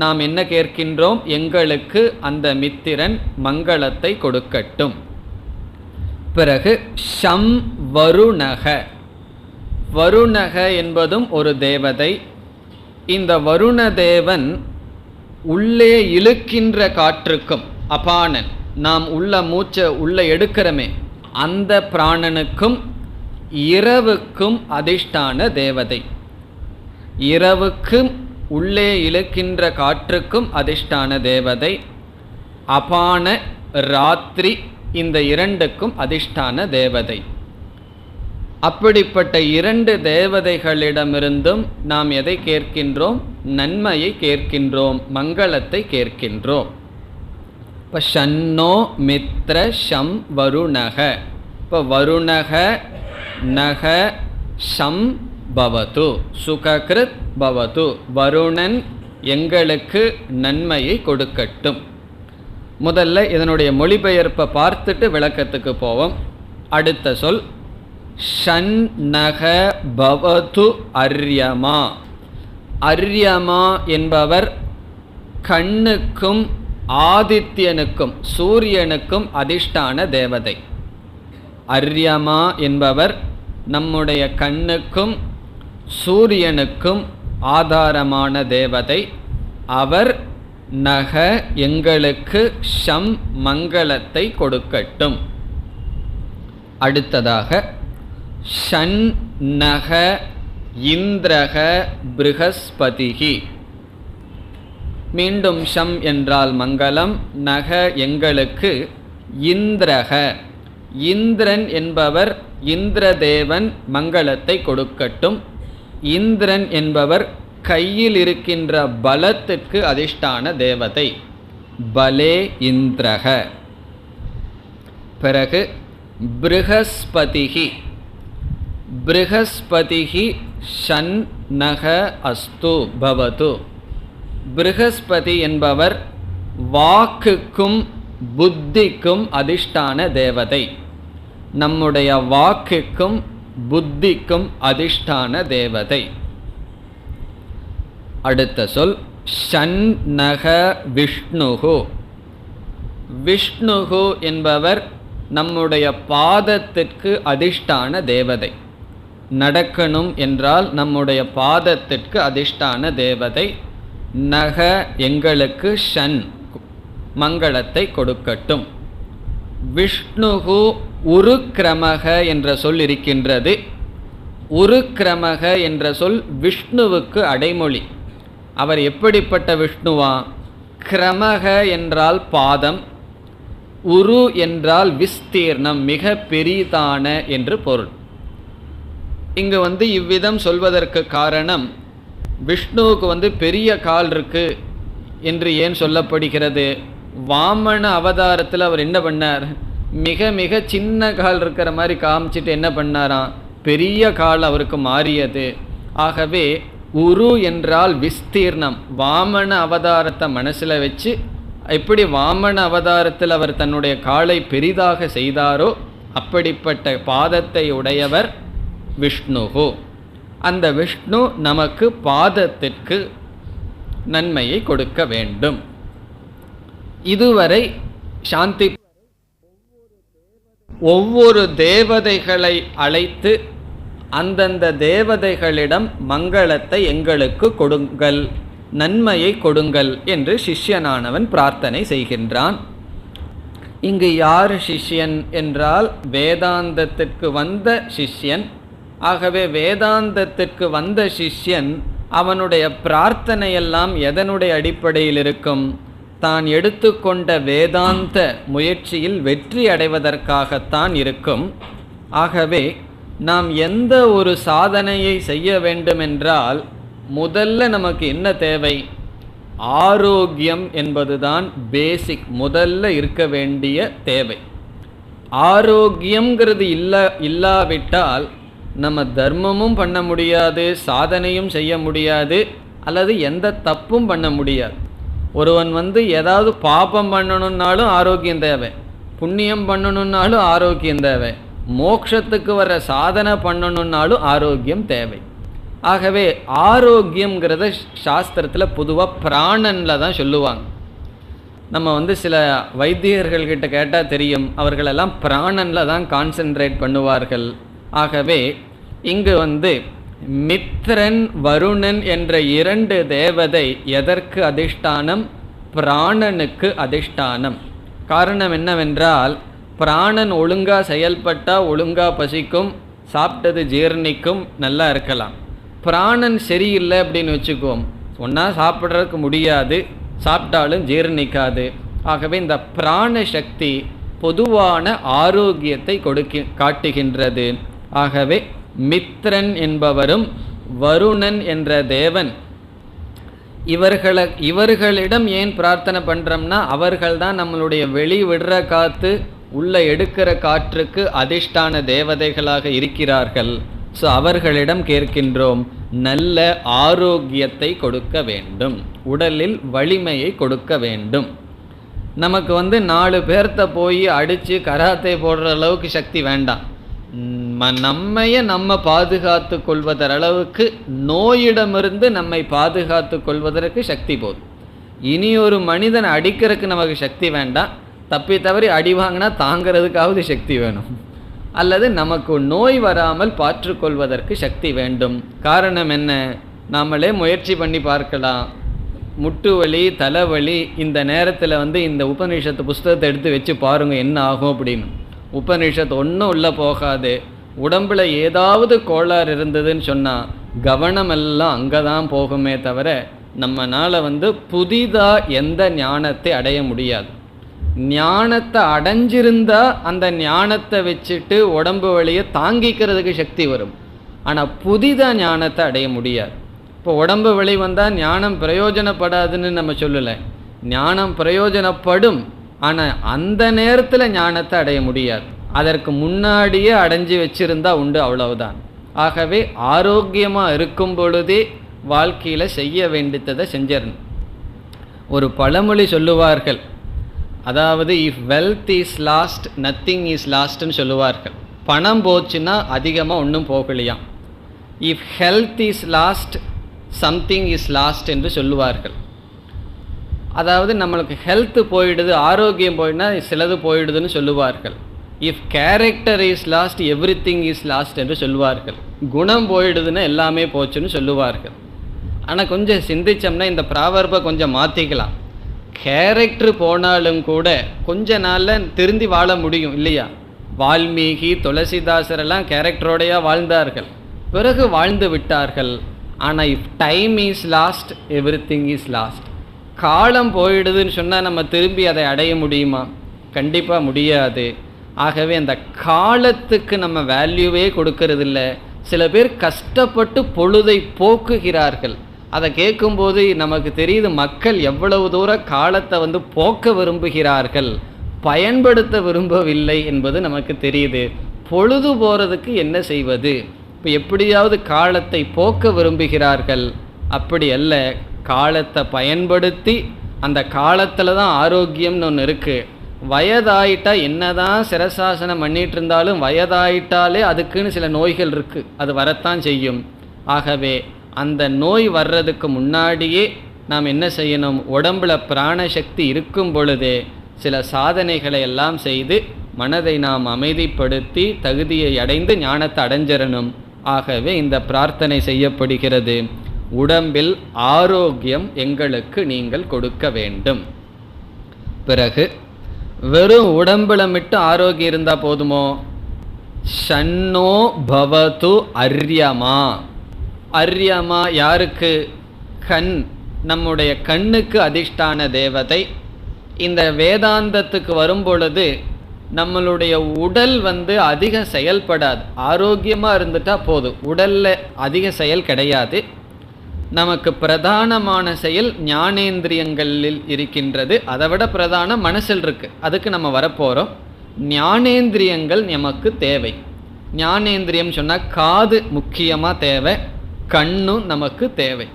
நாம் என்ன கேட்கின்றோம்? எங்களுக்கு அந்த மித்திரன் மங்களத்தை கொடுக்கட்டும். பிறகு ஷம் வருணக. வருணக என்பதும் ஒரு தேவதை. இந்த வருண தேவன் உள்ளே இழுக்கின்ற காற்றுக்கும், அபானன், நாம் உள்ள மூச்சை உள்ளே எடுக்கிறோமே அந்த பிராணனுக்கும் இரவுக்கும் அதிஷ்டான தேவதை. இரவுக்கும் உள்ளே இழுக்கின்ற காற்றுக்கும் அதிஷ்டான தேவதை. அபான, ராத்திரி, இந்த இரண்டுக்கும் அதிஷ்டான தேவதை. அப்படிப்பட்ட இரண்டு தேவதைகளிடமிருந்தும் நாம் எதை கேட்கின்றோம்? நன்மையை கேட்கின்றோம், மங்களத்தை கேட்கின்றோம். இப்போ ஷன்னோ மித்ர ஷம் வருணக. இப்போ வருணக நக ஷம் பவது, சுககிருத் பவது. வருணன் எங்களுக்கு நன்மையை கொடுக்கட்டும். முதல்ல இதனுடைய மொழிபெயர்ப்பை பார்த்துட்டு விளக்கத்துக்கு போவோம். அடுத்த சொல் ஷன்னக பவது அர்யமா. அர்யமா என்பவர் கண்ணுக்கும் ஆதித்யனுக்கும் சூரியனுக்கும் அதிஷ்டான தேவதை. அர்யமா என்பவர் நம்முடைய கண்ணுக்கும் சூரியனுக்கும் ஆதாரமான தேவதை. அவர் நக எங்களுக்கு ஷம் மங்களத்தை கொடுக்கட்டும். அடுத்ததாக ஷன் நக இந்திரக ப்ருஹஸ்பதிஹி. மீண்டும் ஷம் என்றால் மங்களம், நக எங்களுக்கு இந்திரக. இந்திரன் என்பவர் இந்திரதேவன் மங்களத்தை கொடுக்கட்டும். இந்திரன் என்பவர் கையில் இருக்கின்ற பலத்துக்கு அதிஷ்டான தேவதை. பலே இந்திரக. பிறகு ப்ருஹஸ்பதிஹி. ப்ருஹஸ்பதிஹி ஷன் நக அஸ்து பவது. ப்ருஹஸ்பதி என்பவர் வாக்குக்கும் புத்திக்கும் அதிஷ்டான தேவதை. நம்முடைய வாக்குக்கும் புத்திக்கும் அதிஷ்டான தேவதை. அடுத்த சொல் ஷன்னக விஷ்ணுகு. விஷ்ணுகு என்பவர் நம்முடைய பாதத்திற்கு அதிஷ்டான தேவதை. நடக்கணும் என்றால் நம்முடைய பாதத்திற்கு அதிஷ்டான தேவதை. நக எங்களுக்கு ஷன் மங்களத்தை கொடுக்கட்டும். விஷ்ணுகு உருக்கிரமக என்ற சொல் இருக்கின்றது. உருக்கிரமக என்ற சொல் விஷ்ணுவுக்கு அடைமொழி. அவர் எப்படிப்பட்ட விஷ்ணுவா? கிரமக என்றால் பாதம், உரு என்றால் விஸ்தீர்ணம், மிக பெரிதான என்று பொருள். இங்கு இவ்விதம் சொல்வதற்கு காரணம், விஷ்ணுவுக்கு பெரிய கால் இருக்கு என்று ஏன் சொல்லப்படுகிறது? வாமன அவதாரத்தில் அவர் என்ன பண்ணார்? மிக மிக சின்ன கால் இருக்கிற மாதிரி காமிச்சிட்டு என்ன பண்ணாராம்? பெரிய கால் அவருக்கு மாறியது. ஆகவே உரு என்றால் விஸ்தீர்ணம். வாமன அவதாரத்தை மனசில் வச்சு எப்படி வாமன அவதாரத்தில் அவர் தன்னுடைய காலை பெரிதாக செய்தாரோ அப்படிப்பட்ட பாதத்தை உடையவர் விஷ்ணுகு. அந்த விஷ்ணு நமக்கு பாதத்திற்கு நன்மையை கொடுக்க வேண்டும். இதுவரை சாந்தி ஒவ்வொரு தேவதைகளை அழைத்து அந்தந்த தேவதைகளிடம் மங்களத்தை எங்களுக்கு கொடுங்கள், நன்மையை கொடுங்கள் என்று சிஷ்யனானவன் பிரார்த்தனை செய்கின்றான். இங்கு யார் சிஷ்யன் என்றால் வேதாந்தத்திற்கு வந்த சிஷ்யன். ஆகவே வேதாந்தத்திற்கு வந்த சிஷ்யன் அவனுடைய பிரார்த்தனையெல்லாம் எதனுடைய அடிப்படையில் இருக்கும்? தான் எடுத்துக்கொண்ட வேதாந்த முயற்சியில் வெற்றி அடைவதற்காகத்தான் இருக்கும். ஆகவே நாம் எந்த ஒரு சாதனையை செய்ய வேண்டுமென்றால் முதல்ல நமக்கு என்ன தேவை? ஆரோக்கியம் என்பதுதான் பேசிக், முதல்ல இருக்க வேண்டிய தேவை. ஆரோக்கியங்கிறது இல்லாவிட்டால் நம்ம தர்மமும் பண்ண முடியாது, சாதனையும் செய்ய முடியாது, அல்லது எந்த தப்பும் பண்ண முடியாது. ஒருவன் ஏதாவது பாபம் பண்ணணுன்னாலும் ஆரோக்கியம் தேவை, புண்ணியம் பண்ணணுன்னாலும் ஆரோக்கியம் தேவை, மோட்சத்துக்கு வர சாதனை பண்ணணுன்னாலும் ஆரோக்கியம் தேவை. ஆகவே ஆரோக்கியங்கிறத சாஸ்திரத்தில் பொதுவாக பிராணனில் தான் சொல்லுவாங்க. நம்ம சில வைத்தியர்கள்கிட்ட கேட்டால் தெரியும், அவர்களெல்லாம் பிராணனில் தான் கான்சென்ட்ரேட் பண்ணுவார்கள். ஆகவே இங்கு மித்ரன் வருணன் என்ற இரண்டு தேவதை எதற்கு அதிஷ்டானம்? பிராணனுக்கு அதிஷ்டானம். காரணம் என்னவென்றால் பிராணன் ஒழுங்காக செயல்பட்டால் ஒழுங்காக பசிக்கும், சாப்பிட்டது ஜீர்ணிக்கும், நல்லா இருக்கலாம். பிராணன் சரியில்லை அப்படின்னு வச்சுக்குவோம், ஒன்றா சாப்பிட்றதுக்கு முடியாது, சாப்பிட்டாலும் ஜீர்ணிக்காது. ஆகவே இந்த பிராண சக்தி பொதுவான ஆரோக்கியத்தை காட்டுகின்றது. ஆகவே மித்ரன் என்பவரும் வருணன் என்ற தேவன், இவர்களிடம் ஏன் பிரார்த்தனை பண்ணுறோம்னா அவர்கள்தான் நம்மளுடைய வெளி விடுற காற்று உள்ள எடுக்கிற காற்றுக்கு அதிஷ்டான தேவதைகளாக இருக்கிறார்கள். ஸோ அவர்களிடம் கேட்கின்றோம், நல்ல ஆரோக்கியத்தை கொடுக்க வேண்டும், உடலில் வலிமையை கொடுக்க வேண்டும். நமக்கு 4 பேர்த்த போய் அடித்து கராத்தே போடுற அளவுக்கு சக்தி வேண்டாம். நம்ம பாதுகாத்து கொள்வதளவுக்கு, நோயிடமிருந்து நம்மை பாதுகாத்து கொள்வதற்கு சக்தி போதும். இனி ஒரு மனிதன் அடிக்கிறதுக்கு நமக்கு சக்தி வேண்டாம், தப்பி தவறி அடி வாங்கினா தாங்கிறதுக்காவது சக்தி வேணும், அல்லது நமக்கு நோய் வராமல் பாற்றுக்கொள்வதற்கு சக்தி வேண்டும். காரணம் என்ன? நாமளே முயற்சி பண்ணி பார்க்கலாம். முட்டு வலி, தலைவலி, இந்த நேரத்தில் இந்த உபநிஷத்து புஸ்தகத்தை எடுத்து வச்சு பாருங்கள் என்ன ஆகும் அப்படின்னு. உபநிஷத்து ஒன்றும் உள்ளே போகாது. உடம்பில் ஏதாவது கோளாறு இருந்ததுன்னு சொன்னால் கவனமெல்லாம் அங்கே தான் போகுமே தவிர நம்மளால் புதிதாக எந்த ஞானத்தை அடைய முடியாது. ஞானத்தை அடைஞ்சிருந்தால் அந்த ஞானத்தை வச்சுட்டு உடம்பு வலியை தாங்கிக்கிறதுக்கு சக்தி வரும். ஆனால் புதிதாக ஞானத்தை அடைய முடியாது. இப்போ உடம்பு வலி வந்தால் ஞானம் பிரயோஜனப்படாதுன்னு நம்ம சொல்லலை, ஞானம் பிரயோஜனப்படும். ஆனால் அந்த நேரத்தில் ஞானத்தை அடைய முடியாது, அதற்கு முன்னாடியே அடைஞ்சி வச்சிருந்தா உண்டு, அவ்வளவுதான். ஆகவே ஆரோக்கியமாக இருக்கும் பொழுதே வாழ்க்கையில் செய்ய வேண்டியதை செஞ்சிடணும். ஒரு பழமொழி சொல்லுவார்கள், அதாவது if wealth is lost nothing is லாஸ்ட்னு சொல்லுவார்கள். பணம் போச்சுன்னா அதிகமாக ஒன்றும் போகலையாம். If health is lost something is lost என்று சொல்லுவார்கள். அதாவது நம்மளுக்கு ஹெல்த்து போயிடுது, ஆரோக்கியம் போயிடுனா சிலது போயிடுதுன்னு சொல்லுவார்கள். If character is last every thing is lost என்று சொல்லுவார்கள். குணம் போயிடுதுன்னா எல்லாமே போச்சுன்னு சொல்லுவார்கள். ஆனால் கொஞ்சம் சிந்திச்சோம்னா இந்த ப்ராவர்பை கொஞ்சம் மாற்றிக்கலாம். கேரக்டர் போனாலும் கூட கொஞ்ச நாளில் திருந்தி வாழ முடியும் இல்லையா? வால்மீகி, துளசிதாசரெல்லாம் கேரக்டரோடையா வாழ்ந்தார்கள், பிறகு வாழ்ந்து விட்டார்கள். ஆனால் if time is last every thing is last. காலம் போயிடுதுன்னு சொன்னால் நம்ம திரும்பி அதை அடைய முடியுமா? கண்டிப்பாக முடியாது. ஆகவே அந்த காலத்துக்கு நம்ம வேல்யூவே கொடுக்கறதில்ல. சில பேர் கஷ்டப்பட்டு பொழுதை போக்குகிறார்கள். அதை கேட்கும்போது நமக்கு தெரியுது மக்கள் எவ்வளவு தூரம் காலத்தை போக்க விரும்புகிறார்கள், பயன்படுத்த விரும்பவில்லை என்பது நமக்கு தெரியுது. பொழுது போகிறதுக்கு என்ன செய்வது? இப்போ எப்படியாவது காலத்தை போக்க விரும்புகிறார்கள். அப்படி அல்ல, காலத்தை பயன்படுத்தி அந்த காலத்தில் தான் ஆரோக்கியம்னு ஒன்று இருக்குது. வயதாயிட்டா என்னதான் சிரசாசனம் பண்ணிகிட்டு இருந்தாலும் வயதாயிட்டாலே அதுக்குன்னு சில நோய்கள் இருக்குது, அது வரத்தான் செய்யும். ஆகவே அந்த நோய் வர்றதுக்கு முன்னாடியே நாம் என்ன செய்யணும்? உடம்புல பிராணசக்தி இருக்கும் பொழுதே சில சாதனைகளை எல்லாம் செய்து மனதை நாம் அமைதிப்படுத்தி தகுதியை அடைந்து ஞானத்தை அடைஞ்சிடணும். ஆகவே இந்த பிரார்த்தனை செய்யப்படுகிறது, உடம்பில் ஆரோக்கியம் எங்களுக்கு நீங்கள் கொடுக்க வேண்டும். பிறகு வெறும் உடம்புல மட்டும் ஆரோக்கியம் இருந்தால் போதுமோ? ஷன்னோ பவது அர்யமா. அர்யமா யாருக்கு? கண், நம்முடைய கண்ணுக்கு அதிஷ்டான தேவதை. இந்த வேதாந்தத்துக்கு வரும் பொழுது நம்மளுடைய உடல் அதிகம் செயல்படாது. ஆரோக்கியமாக இருந்துட்டால் போதும், உடலில் அதிக செயல் கிடையாது. நமக்கு பிரதானமான செயல் ஞானேந்திரியங்களில் இருக்கின்றது. அதை விட பிரதானம் மனசில் இருக்குது, அதுக்கு நம்ம வரப்போகிறோம். ஞானேந்திரியங்கள் நமக்கு தேவை. ஞானேந்திரியம் சொன்னால் காது முக்கியமாக தேவை, கண்ணும் நமக்கு தேவை.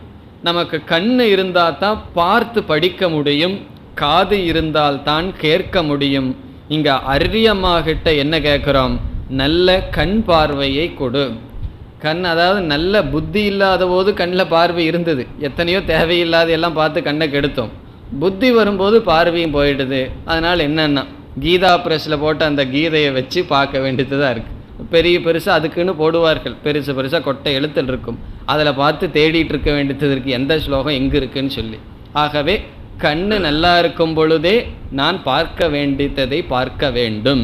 நமக்கு கண் இருந்தால் தான் பார்த்து படிக்க முடியும், காது இருந்தால்தான் கேட்க முடியும். இங்கே அரியமாகிட்ட என்ன கேட்குறோம்? நல்ல கண் பார்வையை கொடு. கண், அதாவது நல்ல புத்தி இல்லாத போது கண்ணில் பார்வை இருந்தது, எத்தனையோ தேவையில்லாத எல்லாம் பார்த்து கண்ணை கெடுத்தோம். புத்தி வரும்போது பார்வையும் போயிடுது. அதனால் என்னென்னா கீதா ப்ரெஸ்ஸில் போட்டு அந்த கீதையை வச்சு பார்க்க வேண்டியது தான் இருக்குது. பெரிய பெருசாக அதுக்குன்னு போடுவார்கள், பெருசு பெருசாக கொட்டை எழுத்தல் இருக்கும், அதில் பார்த்து தேடிட்டு இருக்க வேண்டியது இருக்குது, எந்த ஸ்லோகம் எங்கே இருக்குன்னு சொல்லி. ஆகவே கண்ணு நல்லா இருக்கும் பொழுதே நான் பார்க்க வேண்டியதை பார்க்க வேண்டும்.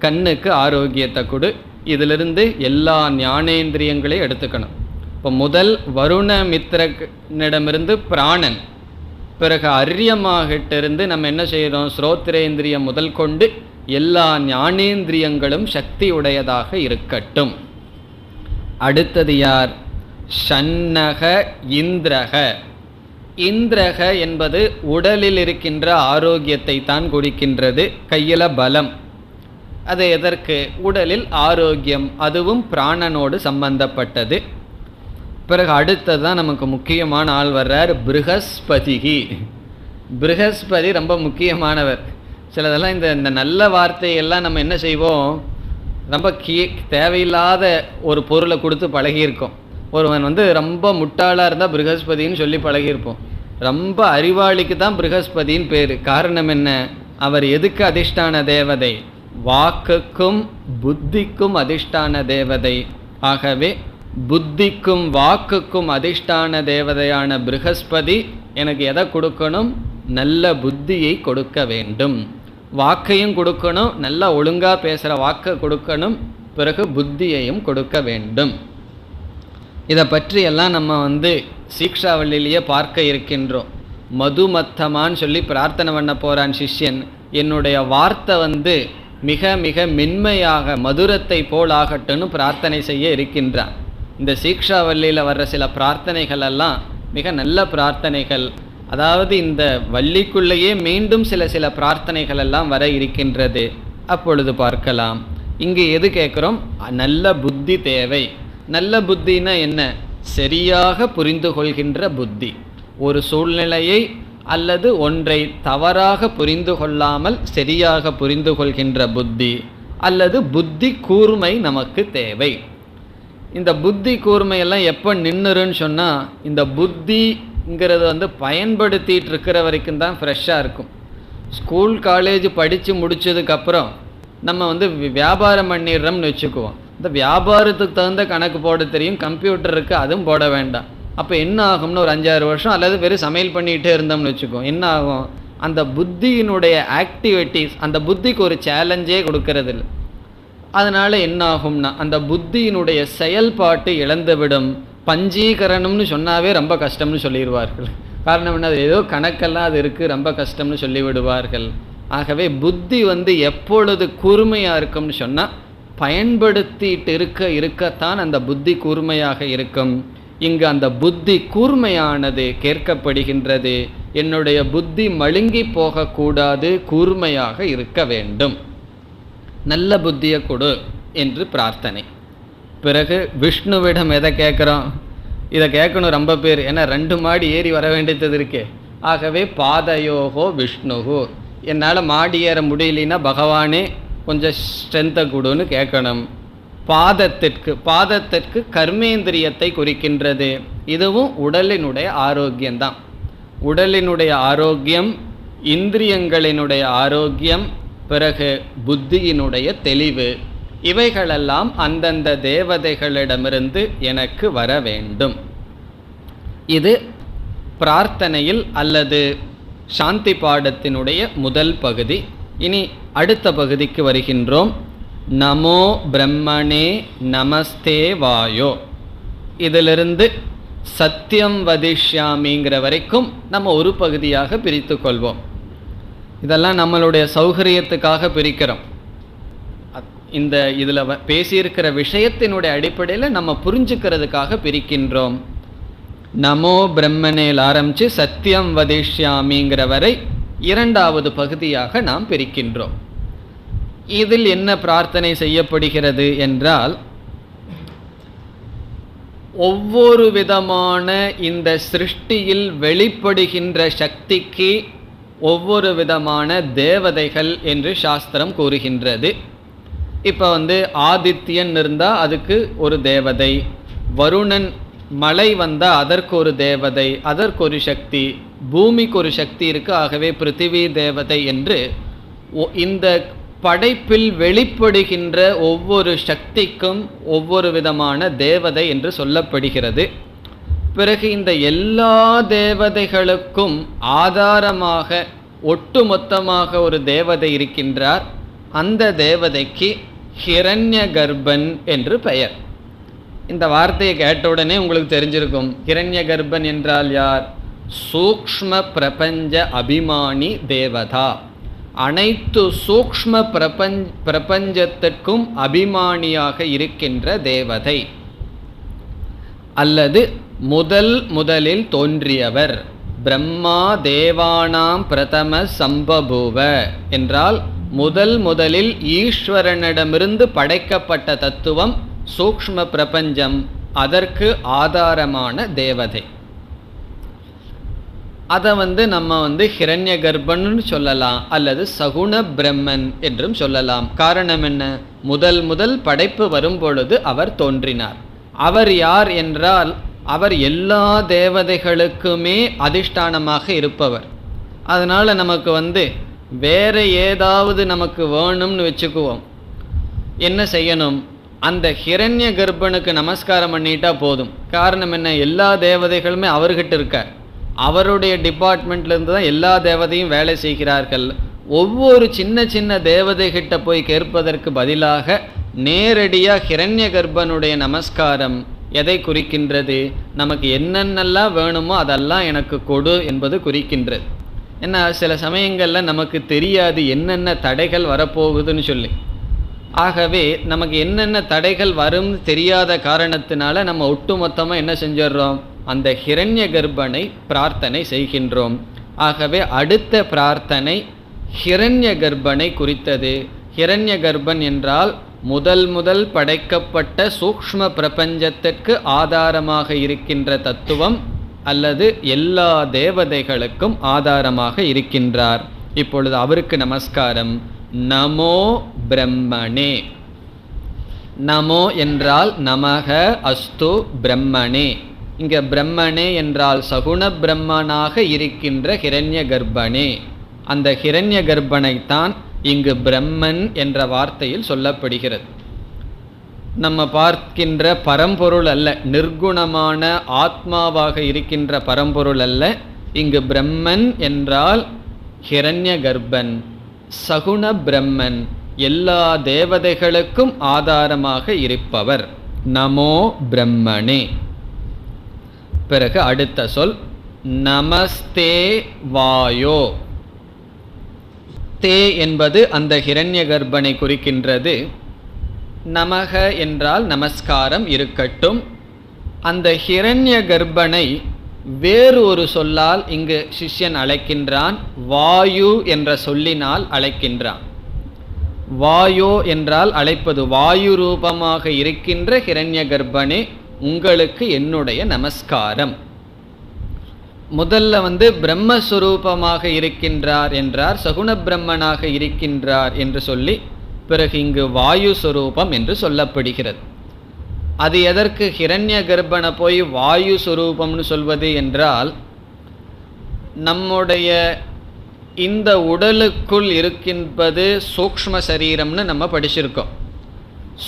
கண்ணுக்கு ஆரோக்கியத்தை கொடு. இதிலிருந்து எல்லா ஞானேந்திரியங்களையும் எடுத்துக்கணும். இப்போ முதல் வருண மித்திரனிடமிருந்து பிராணன், பிறகு அரியமாகிட்டிருந்து நம்ம என்ன செய்கிறோம்? ஸ்ரோத்ரேந்திரியம் முதல் கொண்டு எல்லா ஞானேந்திரியங்களும் சக்தி உடையதாக இருக்கட்டும். அடுத்தது யார்? ஷன்னக இந்திரக. இந்திரக என்பது உடலில் இருக்கின்ற ஆரோக்கியத்தை தான் கொடுக்கின்றது. கையில் பலம், அது எதற்கு? உடலில் ஆரோக்கியம், அதுவும் பிராணனோடு சம்பந்தப்பட்டது. பிறகு அடுத்தது தான் நமக்கு முக்கியமான ஆள் வர்றார், ப்ருஹஸ்பதிகி. ப்ருஹஸ்பதி ரொம்ப முக்கியமானவர். சிலதெல்லாம் இந்த நல்ல வார்த்தையெல்லாம் நம்ம என்ன செய்வோம்? ரொம்ப தேவையில்லாத ஒரு பொருளை கொடுத்து பழகியிருக்கோம். ஒருவன் ரொம்ப முட்டாளாக இருந்தால் ப்ருஹஸ்பதின்னு சொல்லி பழகியிருப்போம். ரொம்ப அறிவாளிக்கு தான் ப்ருஹஸ்பதின்னு பேர். காரணம் என்ன? அவர் எதுக்கு அதிஷ்டான தேவதை? வாக்குக்கும் புத்திக்கும் அதிஷ்டான தேவதை. ஆகவே புத்திக்கும் வாக்குக்கும் அதிஷ்டான தேவதையான ப்ருஹஸ்பதி எனக்கு எதை கொடுக்கணும்? நல்ல புத்தியை கொடுக்க வேண்டும். வாக்கையும் கொடுக்கணும், நல்லா ஒழுங்காக பேசுகிற வாக்கை கொடுக்கணும், பிறகு புத்தியையும் கொடுக்க வேண்டும். இதை பற்றியெல்லாம் நம்ம சீக்ஷாவளியிலேயே பார்க்க இருக்கின்றோம். மதுமத்தமான்னு சொல்லி பிரார்த்தனை பண்ண போகிறான் சிஷ்யன். என்னுடைய வார்த்தை மிக மிக மென்மையாக மதுரத்தை போல் ஆகட்டும்னு பிரார்த்தனை செய்ய இருக்கின்றான். இந்த சீக்ஷாவல்லியில் வர்ற சில பிரார்த்தனைகள் எல்லாம் மிக நல்ல பிரார்த்தனைகள். அதாவது இந்த வள்ளிக்குள்ளேயே மீண்டும் சில பிரார்த்தனைகள் எல்லாம் வர இருக்கின்றது. அப்பொழுது பார்க்கலாம். இங்கே எது கேட்குறோம்? நல்ல புத்தி தேவை. நல்ல புத்தினா என்ன? சரியாக புரிந்து கொள்கின்ற புத்தி. ஒரு சூழ்நிலையை அல்லது ஒன்றை தவறாக புரிந்து கொள்ளாமல் சரியாக புரிந்து கொள்கின்ற புத்தி, அல்லது புத்தி கூர்மை நமக்கு தேவை. இந்த புத்தி கூர்மையெல்லாம் எப்போ நின்றுன்னு சொன்னால், இந்த புத்தி புத்திங்கிறது பயன்படுத்திகிட்டு இருக்கிற வரைக்கும் தான் ஃப்ரெஷ்ஷாக இருக்கும். ஸ்கூல் காலேஜ் படித்து முடித்ததுக்கப்புறம் நம்ம வியாபாரம் பண்ணிடுறோம்னு வச்சுக்குவோம். இந்த வியாபாரத்துக்கு தகுந்த கணக்கு போட தெரியும், கம்ப்யூட்டர் இருக்குது, அதுவும் போட வேண்டாம். அப்போ என்ன ஆகும்னு ஒரு 5-6 வருஷம் அல்லது வெறும் சமையல் பண்ணிகிட்டே இருந்தோம்னு வச்சுக்குவோம். என்ன ஆகும், அந்த புத்தியினுடைய ஆக்டிவிட்டீஸ் அந்த புத்திக்கு ஒரு சேலஞ்சே கொடுக்கறது இல்லை. அதனால் என்ன ஆகும்னா அந்த புத்தியினுடைய செயல்பாட்டு இழந்துவிடும். பஞ்சீகரணம்னு சொன்னாவே ரொம்ப கஷ்டம்னு சொல்லிடுவார்கள். காரணம் என்ன, ஏதோ கணக்கெல்லாம் அது இருக்குது, ரொம்ப கஷ்டம்னு சொல்லிவிடுவார்கள். ஆகவே புத்தி எப்பொழுது கூர்மையாக இருக்கும்னு சொன்னால் பயன்படுத்திட்டு இருக்கத்தான் அந்த புத்தி கூர்மையாக இருக்கும். இங்கு அந்த புத்தி கூர்மையானது கேட்கப்படுகின்றது. என்னுடைய புத்தி மழுங்கி போகக்கூடாது, கூர்மையாக இருக்க வேண்டும், நல்ல புத்தியை கொடு என்று பிரார்த்தனை. பிறகு விஷ்ணுவிடம் எதை கேட்குறோம், இதை கேட்கணும் ரொம்ப பேர், ஏன்னா 2 மாடி ஏறி வர வேண்டியது இருக்கே. ஆகவே பாதயோகோ விஷ்ணுகோ, என்னால் மாடி ஏற முடியலன்னா பகவானே கொஞ்சம் ஸ்ட்ரென்த்தை கொடுன்னு கேட்கணும். பாதத்திற்கு கர்மேந்திரியத்தை குறிக்கின்றது. இதுவும் உடலினுடைய ஆரோக்கியம்தான். உடலினுடைய ஆரோக்கியம், இந்திரியங்களினுடைய ஆரோக்கியம், பிறகு புத்தியினுடைய தெளிவு, இவைகளெல்லாம் அந்தந்த தேவதைகளிடமிருந்து எனக்கு வர வேண்டும். இது பிரார்த்தனையில் அல்லது சாந்தி பாடத்தினுடைய முதல் பகுதி. இனி அடுத்த பகுதிக்கு வருகின்றோம். நமோ பிரம்மணே நமஸ்தே வாயோ. இதிலிருந்து சத்தியம் வதிஷ்யாமிங்கிற வரைக்கும் நம்ம ஒரு பகுதியாக பிரித்து கொள்வோம். இதெல்லாம் நம்மளுடைய சௌகரியத்துக்காக பிரிக்கிறோம். இந்த இதில் பேசியிருக்கிற விஷயத்தினுடைய அடிப்படையில் நம்ம புரிஞ்சுக்கிறதுக்காக பிரிக்கின்றோம். நமோ பிரம்மனேல் ஆரம்பித்து சத்தியம் வதிஷ்யாமிங்கிற வரை 2வது பகுதியாக நாம் பிரிக்கின்றோம். இதில் என்ன பிரார்த்தனை செய்யப்படுகிறது என்றால், ஒவ்வொரு விதமான இந்த சிருஷ்டியில் வெளிப்படுகின்ற சக்திக்கு ஒவ்வொரு விதமான தேவதைகள் என்று சாஸ்திரம் கூறுகின்றது. இப்போ ஆதித்யன் இருந்தால் அதுக்கு ஒரு தேவதை, வருணன் மழை வந்தால் அதற்கு ஒரு தேவதை, அதற்கு ஒரு சக்தி, பூமிக்கு ஒரு சக்தி இருக்குது, ஆகவே பிருத்திவி தேவதை என்று இந்த படைப்பில் வெளிப்படுகின்ற ஒவ்வொரு சக்திக்கும் ஒவ்வொரு விதமான தேவதை என்று சொல்லப்படுகிறது. பிறகு இந்த எல்லா தேவதைகளுக்கும் ஆதாரமாக ஒட்டுமொத்தமாக ஒரு தேவதை இருக்கின்றார். அந்த தேவதைக்கு ஹிரண்ய கர்ப்பன் என்று பெயர். இந்த வார்த்தையை கேட்டவுடனே உங்களுக்கு தெரிஞ்சிருக்கும், ஹிரண்ய கர்ப்பன் என்றால் யார்? சூக்ஷ்ம பிரபஞ்ச அபிமானி தேவதா. அனைத்து சூக்ஷ்ம பிரபஞ்சத்திற்கும் அபிமானியாக இருக்கின்ற தேவதை, அல்லது முதலில் தோன்றியவர். பிரம்மா தேவானாம் பிரதம சம்பபூவ என்றால் முதலில் ஈஸ்வரனிடமிருந்து படைக்கப்பட்ட தத்துவம் சூக்ஷ்ம பிரபஞ்சம், அதற்கு ஆதாரமான தேவதை. அதை நம்ம ஹிரண்ய கர்ப்பன்னு சொல்லலாம், அல்லது சகுண பிரம்மன் என்றும் சொல்லலாம். காரணம் என்ன? முதல் படைப்பு வரும்பொழுது அவர் தோன்றினார். அவர் யார் என்றால், அவர் எல்லா தேவதைகளுக்குமே அதிஷ்டானமாக இருப்பவர். அதனால் நமக்கு வேற ஏதாவது நமக்கு வேணும்னு வச்சுக்குவோம், என்ன செய்யணும்? அந்த ஹிரண்ய கர்ப்பனுக்கு நமஸ்காரம் பண்ணிட்டா போதும். காரணம் என்ன? எல்லா தேவதைகளுமே அவர்கிட்ட இருக்கார். அவருடைய டிபார்ட்மெண்ட்லேருந்து தான் எல்லா தேவதையும் வேலை செய்கிறார்கள். ஒவ்வொரு சின்ன தேவதைகிட்ட போய் கேட்பதற்கு பதிலாக நேரடியாக ஹிரண்ய கர்ப்பனுடைய நமஸ்காரம் எதை குறிக்கின்றது? நமக்கு என்னென்னலாம் வேணுமோ அதெல்லாம் எனக்கு கொடு என்பது குறிக்கின்றது. ஏன்னா சில சமயங்களில் நமக்கு தெரியாது என்னென்ன தடைகள் வரப்போகுதுன்னு சொல்லி. ஆகவே நமக்கு என்னென்ன தடைகள் வரும்னு தெரியாத காரணத்தினால நம்ம ஒட்டுமொத்தமாக என்ன செஞ்சிடறோம்? அந்த ஹிரண்ய கர்ப்பனை பிரார்த்தனை செய்கின்றோம். ஆகவே அடுத்த பிரார்த்தனை ஹிரண்ய கர்ப்பனை குறித்தது. ஹிரண்ய கர்ப்பன் என்றால் முதல் படைக்கப்பட்ட சூக்ஷ்ம பிரபஞ்சத்திற்கு ஆதாரமாக இருக்கின்ற தத்துவம், அல்லது எல்லா தேவதைகளுக்கும் ஆதாரமாக இருக்கின்றார். இப்பொழுது அவருக்கு நமஸ்காரம். நமோ பிரம்மணே. நமோ என்றால் நமக அஸ்து பிரம்மணே. இங்கே பிரம்மனே என்றால் சகுண பிரம்மனாக இருக்கின்ற ஹிரண்ய கர்ப்பனே, அந்த ஹிரண்ய கர்ப்பனைத்தான் இங்கு பிரம்மன் என்ற வார்த்தையில் சொல்லப்படுகிறது. நம்ம பார்க்கின்ற பரம்பொருள் அல்ல, நிர்குணமான ஆத்மாவாக இருக்கின்ற பரம்பொருள் அல்ல. இங்கு பிரம்மன் என்றால் ஹிரண்ய கர்ப்பன், சகுண பிரம்மன், எல்லா தேவதைகளுக்கும் ஆதாரமாக இருப்பவர். நமோ பிரம்மனே. பிறகு அடுத்த சொல் நமஸ்தே வாயோ. தே என்பது அந்த ஹிரண்ய கர்ப்பனை குறிக்கின்றது. நமக என்றால் நமஸ்காரம் இருக்கட்டும். அந்த ஹிரண்ய கர்ப்பனை வேறு ஒரு சொல்லால் இங்கு சிஷ்யன் அழைக்கின்றான். வாயு என்ற சொல்லினால் அழைக்கின்றான். வாயோ என்றால் அழைப்பது. வாயு ரூபமாக இருக்கின்ற ஹிரண்ய கர்ப்பனே, உங்களுக்கு என்னுடைய நமஸ்காரம். முதல்ல பிரம்மஸ்வரூபமாக இருக்கின்றார் என்றார், சகுண பிரம்மனாக இருக்கின்றார் என்று சொல்லி, பிறகு இங்கு வாயு சொரூபம் என்று சொல்லப்படுகிறது. அது எதற்கு ஹிரண்ய கர்ப்பனை போய் வாயு சொரூபம்னு சொல்வது என்றால், நம்முடைய இந்த உடலுக்குள் இருக்கின்றது சூக்ஷ்ம சரீரம்னு நம்ம படிச்சிருக்கோம்.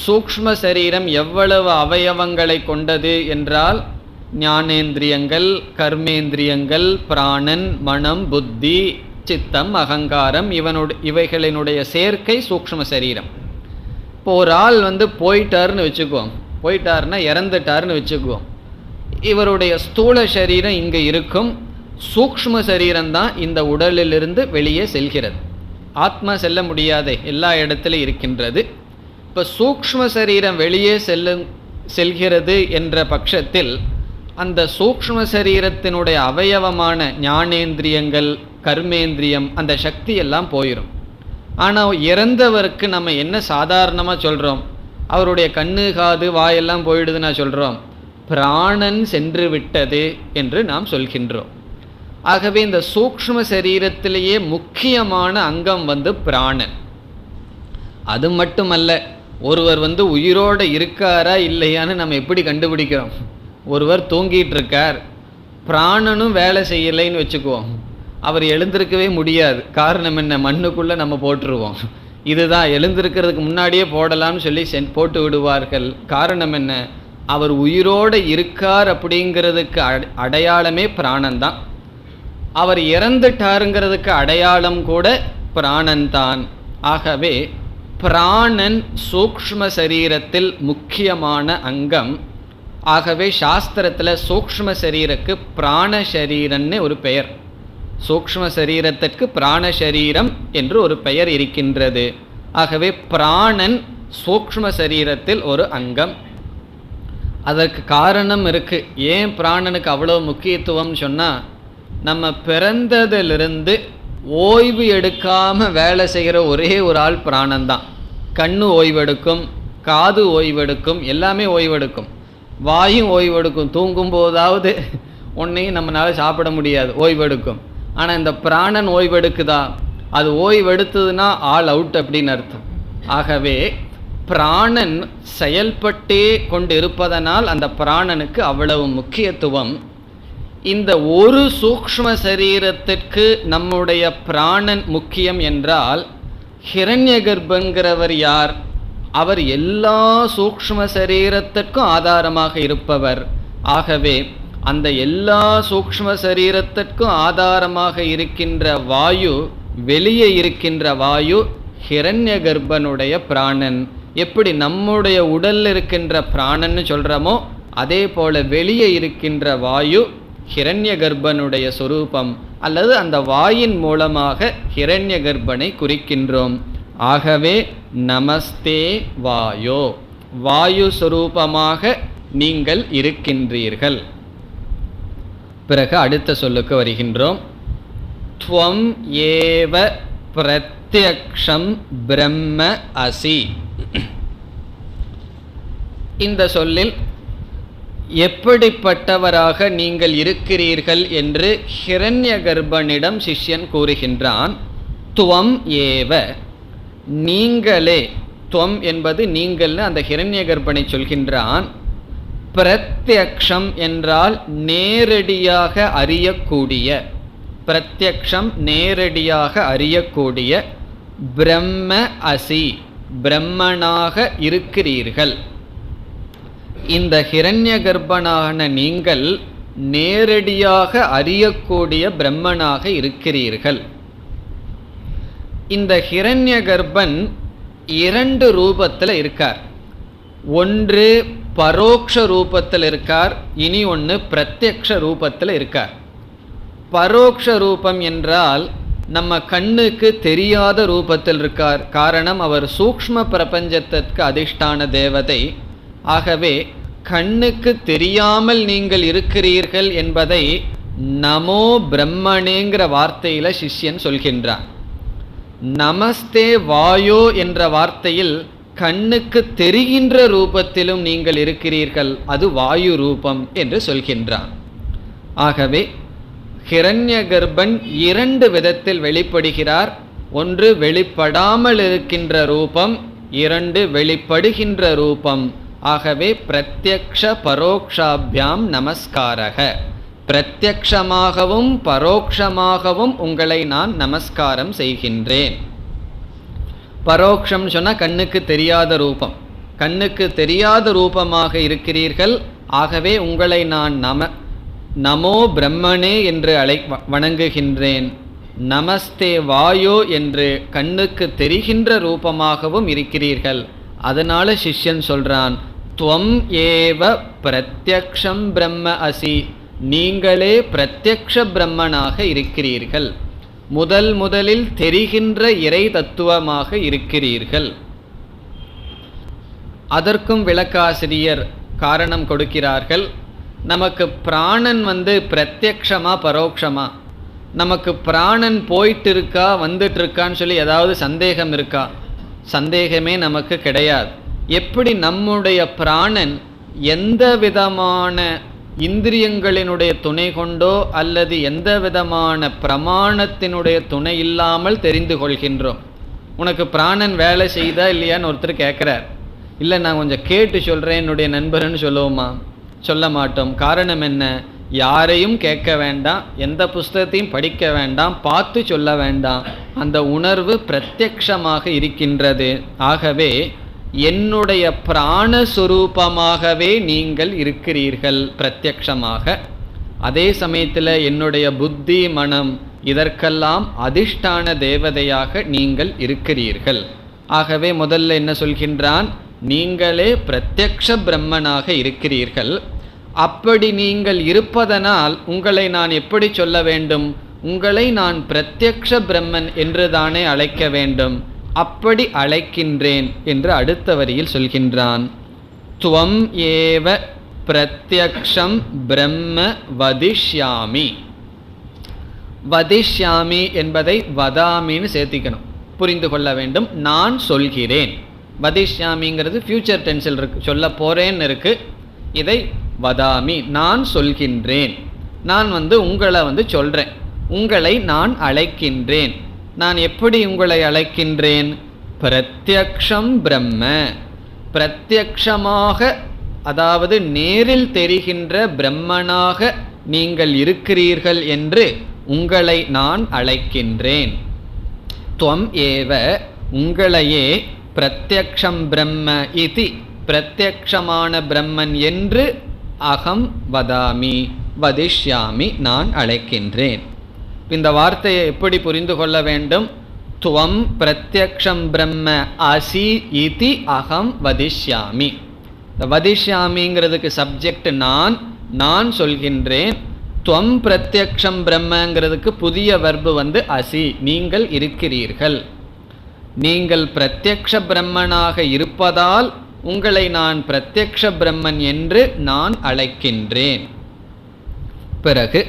சூக்ஷ்ம சரீரம் எவ்வளவு அவயவங்களை கொண்டது என்றால், ஞானேந்திரியங்கள், கர்மேந்திரியங்கள், பிராணன், மனம், புத்தி, சித்தம், அகங்காரம், இவைகளினுடைய சேர்க்கை சூக்ஷ்ம சரீரம். இப்போ ஒரு ஆள் போயிட்டார்னு வச்சுக்குவோம், போயிட்டார்னா இறந்துட்டார்னு வச்சுக்குவோம். இவருடைய ஸ்தூல சரீரம் இங்கே இருக்கும், சூக்ஷ்ம சரீரம்தான் இந்த உடலிலிருந்து வெளியே செல்கிறது. ஆத்மா செல்ல முடியாதே, எல்லா இடத்துலையும் இருக்கின்றது. இப்போ சூக்ஷ்ம சரீரம் வெளியே செல்கிறது என்ற பட்சத்தில் அந்த சூக்ஷ்ம சரீரத்தினுடைய அவயவமான ஞானேந்திரியங்கள், கர்மேந்திரியம், அந்த சக்தி எல்லாம் போயிடும். ஆனால் இறந்தவருக்கு நம்ம என்ன சாதாரணமாக சொல்கிறோம்? அவருடைய கண்ணு, காது, வாயெல்லாம் போயிடுதுன்னா சொல்கிறோம், பிராணன் சென்று விட்டது என்று நாம் சொல்கின்றோம். ஆகவே இந்த சூக்ஷ்ம சரீரத்திலேயே முக்கியமான அங்கம் பிராணன். அது மட்டுமல்ல, ஒருவர் உயிரோடு இருக்காரா இல்லையான்னு நம்ம எப்படி கண்டுபிடிக்கிறோம்? ஒருவர் தூங்கிட்டு இருக்கார், பிராணனும் வேலை செய்யலைன்னு வச்சுக்குவோம், அவர் எழுந்திருக்கவே முடியாது. காரணம் என்ன? மண்ணுக்குள்ளே நம்ம போட்டுருவோம். இதுதான் எழுந்திருக்கிறதுக்கு முன்னாடியே போடலாம்னு சொல்லி போட்டு விடுவார்கள். காரணம் என்ன? அவர் உயிரோடு இருக்கார் அப்படிங்கிறதுக்கு அடையாளமே பிராணன்தான். அவர் இறந்துட்டாருங்கிறதுக்கு அடையாளம் கூட பிராணன்தான். ஆகவே பிராணன் சூக்ஷ்ம சரீரத்தில் முக்கியமான அங்கம். ஆகவே சாஸ்திரத்தில் சூக்ஷ்ம சரீரக்கு பிராணசரீரன்னு ஒரு பெயர். சூக்ஷ்ம சரீரத்திற்கு பிராணசரீரம் என்று ஒரு பெயர் இருக்கின்றது. ஆகவே பிராணன் சூக்ஷ்ம சரீரத்தில் ஒரு அங்கம். அதற்கு காரணம் இருக்கு. ஏன் பிராணனுக்கு அவ்வளோ முக்கியத்துவம் சொன்னால், நம்ம பிறந்ததிலிருந்து ஓய்வு எடுக்காமல் வேலை செய்கிற ஒரே ஒரு ஆள் பிராணன்தான். கண்ணு ஓய்வெடுக்கும், காது ஓய்வெடுக்கும், எல்லாமே ஓய்வெடுக்கும், வாயும் ஓய்வெடுக்கும். தூங்கும் போதாவது ஒன்றையும் நம்மளால் சாப்பிட முடியாது, ஓய்வெடுக்கும். ஆனால் இந்த பிராணன் ஓய்வெடுக்குதா? அது ஓய்வெடுத்ததுன்னா ஆல் அவுட் அப்படின்னு அர்த்தம். ஆகவே பிராணன் செயல்பட்டே கொண்டு இருப்பதனால் அந்த பிராணனுக்கு அவ்வளவு முக்கியத்துவம். இந்த ஒரு சூக்ஷ்ம சரீரத்திற்கு நம்முடைய பிராணன் முக்கியம் என்றால், ஹிரண்ய கர்ப்பங்கிறவர் யார்? அவர் எல்லா சூக்ஷ்ம சரீரத்திற்கும் ஆதாரமாக இருப்பவர். ஆகவே அந்த எல்லா சூக்ஷ்ம சரீரத்திற்கும் ஆதாரமாக இருக்கின்ற வாயு, வெளியே இருக்கின்ற வாயு ஹிரண்ய கர்ப்பனுடைய பிராணன். எப்படி நம்முடைய உடலில் இருக்கின்ற பிராணன்னு சொல்கிறோமோ, அதே போல வெளியே இருக்கின்ற வாயு ஹிரண்ய கர்ப்பனுடைய சொரூபம், அல்லது அந்த வாயின் மூலமாக ஹிரண்ய கர்ப்பனை குறிக்கின்றோம். ஆகவே நமஸ்தே வாயோ, வாயு சொரூபமாக நீங்கள் இருக்கின்றீர்கள். பிறகு அடுத்த சொல்லுக்கு வருகின்றோம். த்வம் ஏவ பிரத்யக்ஷம் பிரம்ம அசி. இந்த சொல்லில் எப்படிப்பட்டவராக நீங்கள் இருக்கிறீர்கள் என்று ஹிரண்ய கர்ப்பனிடம் சிஷ்யன் கூறுகின்றான். துவம் ஏவ, நீங்களே. துவம் என்பது நீங்கள்னு அந்த ஹிரண்ய கர்ப்பனை சொல்கின்றான். பிரத்யக்ஷம் என்றால் நேரடியாக அறியக்கூடிய, பிரத்யக்ஷம் நேரடியாக அறியக்கூடிய, பிரம்ம அசி பிரம்மனாக இருக்கிறீர்கள். இந்த ஹிரண்ய கர்ப்பனான நீங்கள் நேரடியாக அறியக்கூடிய பிரம்மனாக இருக்கிறீர்கள். இந்த ஹிரண்ய கர்ப்பன் 2 ரூபத்தில் இருக்கார். ஒன்று பரோக்ஷ ரூபத்தில் இருக்கார், இனி ஒன்று பிரத்யக்ஷ ரூபத்தில் இருக்கார். பரோக்ஷ ரூபம் என்றால் நம்ம கண்ணுக்கு தெரியாத ரூபத்தில் இருக்கார். காரணம், அவர் சூக்ஷ்ம பிரபஞ்சத்திற்கு அதிஷ்டான தேவதை. ஆகவே கண்ணுக்கு தெரியாமல் நீங்கள் இருக்கிறீர்கள் என்பதை நமோ பிரம்மணேங்கிற வார்த்தையில சிஷ்யன் சொல்கின்றான். நமஸ்தே வாயோ என்ற வார்த்தையில் கண்ணுக்கு தெரிகின்ற ரூபத்திலும் நீங்கள் இருக்கிறீர்கள், அது வாயு ரூபம் என்று சொல்கின்றான். ஆகவே ஹிரண்ய கர்ப்பன் 2 விதத்தில் வெளிப்படுகிறார். ஒன்று வெளிப்படாமல் இருக்கின்ற ரூபம், 2 வெளிப்படுகின்ற ரூபம். ஆகவே பிரத்யக்ஷ பரோக்ஷாபியாம் நமஸ்காரக, பிரத்யக்ஷமாகவும் பரோக்ஷமாகவும் உங்களை நான் நமஸ்காரம் செய்கின்றேன். பரோக்ஷம் சொன்னா கண்ணுக்கு தெரியாத ரூபம், கண்ணுக்கு தெரியாத ரூபமாக இருக்கிறீர்கள். ஆகவே உங்களை நான் நமோ பிரம்மனே என்று வணங்குகின்றேன். நமஸ்தே வாயோ என்று கண்ணுக்கு தெரிகின்ற ரூபமாகவும் இருக்கிறீர்கள். அதனால சிஷ்யன் சொல்றான், துவம் ஏவ பிரத்யக்ஷம் பிரம்ம அசி, நீங்களே பிரத்யக்ஷ பிரம்மனாக இருக்கிறீர்கள். முதலில் தெரிகின்ற இறை தத்துவமாக இருக்கிறீர்கள். அதற்கும் விளக்காசிரியர் காரணம் கொடுக்கிறார்கள். நமக்கு பிராணன் பிரத்யக்ஷமா பரோக்ஷமா? நமக்கு பிராணன் போயிட்டு இருக்கா வந்துட்டு இருக்கான்னு சொல்லி ஏதாவது சந்தேகம் இருக்கா? சந்தேகமே நமக்கு கிடையாது. எப்படி நம்முடைய பிராணன் எந்த விதமான இந்திரியங்களினுடைய துணை கொண்டோ அல்லது எந்த விதமான பிரமாணத்தினுடைய துணை இல்லாமல் தெரிந்து கொள்கின்றோம். உனக்கு பிராணன் வேலை செய்தா இல்லையான்னு ஒருத்தர் கேட்குறார். இல்லை, நான் கொஞ்சம் கேட்டு சொல்கிறேன் என்னுடைய நண்பர்னு சொல்லுவோமா? சொல்ல மாட்டோம். காரணம் என்ன? யாரையும் கேட்க வேண்டாம், எந்த புஸ்தகத்தையும் படிக்க வேண்டாம், பார்த்து சொல்ல வேண்டாம். அந்த உணர்வு பிரத்யக்ஷமாக இருக்கின்றது. ஆகவே என்னுடைய பிராணஸ்வரூபமாகவே நீங்கள் இருக்கிறீர்கள் பிரத்யக்ஷமாக. அதே சமயத்தில் என்னுடைய புத்தி மனம் இதற்கெல்லாம் அதிஷ்டான தேவதையாக நீங்கள் இருக்கிறீர்கள். ஆகவே முதல்ல என்ன சொல்கின்றான்? நீங்களே பிரத்யக்ஷ பிரம்மனாக இருக்கிறீர்கள். அப்படி நீங்கள் இருப்பதனால் உங்களை நான் எப்படி சொல்ல வேண்டும்? உங்களை நான் பிரத்யக்ஷ பிரம்மன் என்று தானே அழைக்க வேண்டும். அப்படி அழைக்கின்றேன் என்று அடுத்த வரியில் சொல்கின்றான். துவம் ஏவ பிரத்யக்ஷம் பிரம்ம வதிஷ்யாமி. வதிஷ்யாமி என்பதை வதாமின்னு சேர்த்திக்கணும், புரிந்து கொள்ள வேண்டும். நான் சொல்கிறேன். வதிஷ்யாமிங்கிறது ஃபியூச்சர் டென்ஸில் இருக்கு, சொல்ல போறேன்னு இருக்கு. இதை வதாமி, நான் சொல்கின்றேன். நான் உங்களை சொல்றேன், உங்களை நான் அழைக்கின்றேன். நான் எப்படி உங்களை அழைக்கின்றேன்? பிரத்யக்ஷம் பிரம்ம, பிரத்யக்ஷமாக, அதாவது நேரில் தெரிகின்ற பிரம்மனாக நீங்கள் இருக்கிறீர்கள் என்று உங்களை நான் அழைக்கின்றேன். துவம் ஏவ, உங்களையே, பிரத்யக்ஷம் பிரம்ம இதி, பிரத்யக்ஷமான பிரம்மன் என்று அகம் வதாமி வதிஷ்யாமி, நான் அழைக்கின்றேன். இந்த வார்த்தையை எப்படி புரிந்து கொள்ள வேண்டும்? துவம் பிரத்யக்ஷம் பிரம்ம அசி இதி அகம் வதிஷ்யாமி. இந்த வதிஷ்யாமிங்கிறதுக்கு சப்ஜெக்ட் நான் சொல்கின்றேன். துவம் பிரத்யக்ஷம் பிரம்மங்கிறதுக்கு புதிய வர்பு அசி, நீங்கள் இருக்கிறீர்கள். நீங்கள் பிரத்யக்ஷ பிரம்மனாக இருப்பதால் உங்களை நான் பிரத்யக்ஷ பிரம்மன் என்று நான் அழைக்கின்றேன். பிறகு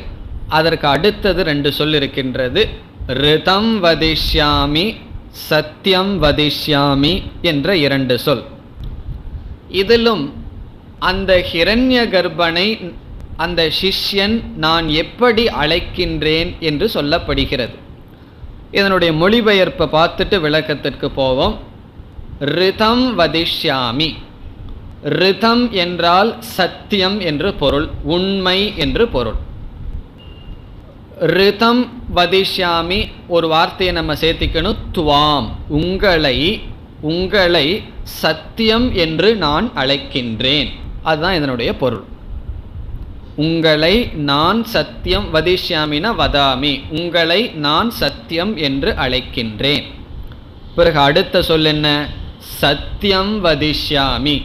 அதற்கு அடுத்தது 2 சொல் இருக்கின்றது. ரிதம் வதிஷ்யாமி, சத்தியம் வதிஷ்யாமி என்ற 2 சொல். இதிலும் அந்த ஹிரண்ய கர்ப்பனை அந்த சிஷ்யன் நான் எப்படி அழைக்கின்றேன் என்று சொல்லப்படுகிறது. இதனுடைய மொழிபெயர்ப்பை பார்த்துட்டு விளக்கத்திற்கு போவோம். ரிதம் வதிஷ்யாமி, ரிதம் என்றால் சத்தியம் என்று பொருள், உண்மை என்று பொருள். ரிதம் வதிஷ்யாமி ஒரு வார்த்தையை நம்ம சேர்த்திக்கணும், துவாம், உங்களை சத்தியம் என்று நான் அழைக்கின்றேன். அதுதான் இதனுடைய பொருள். உங்களை நான் சத்தியம், வதிஷ்யாமினா வதாமி, உங்களை நான் சத்தியம் என்று அழைக்கின்றேன். பிறகு அடுத்த சொல் என்ன? சத்தியம் வதிஷ்யாமி.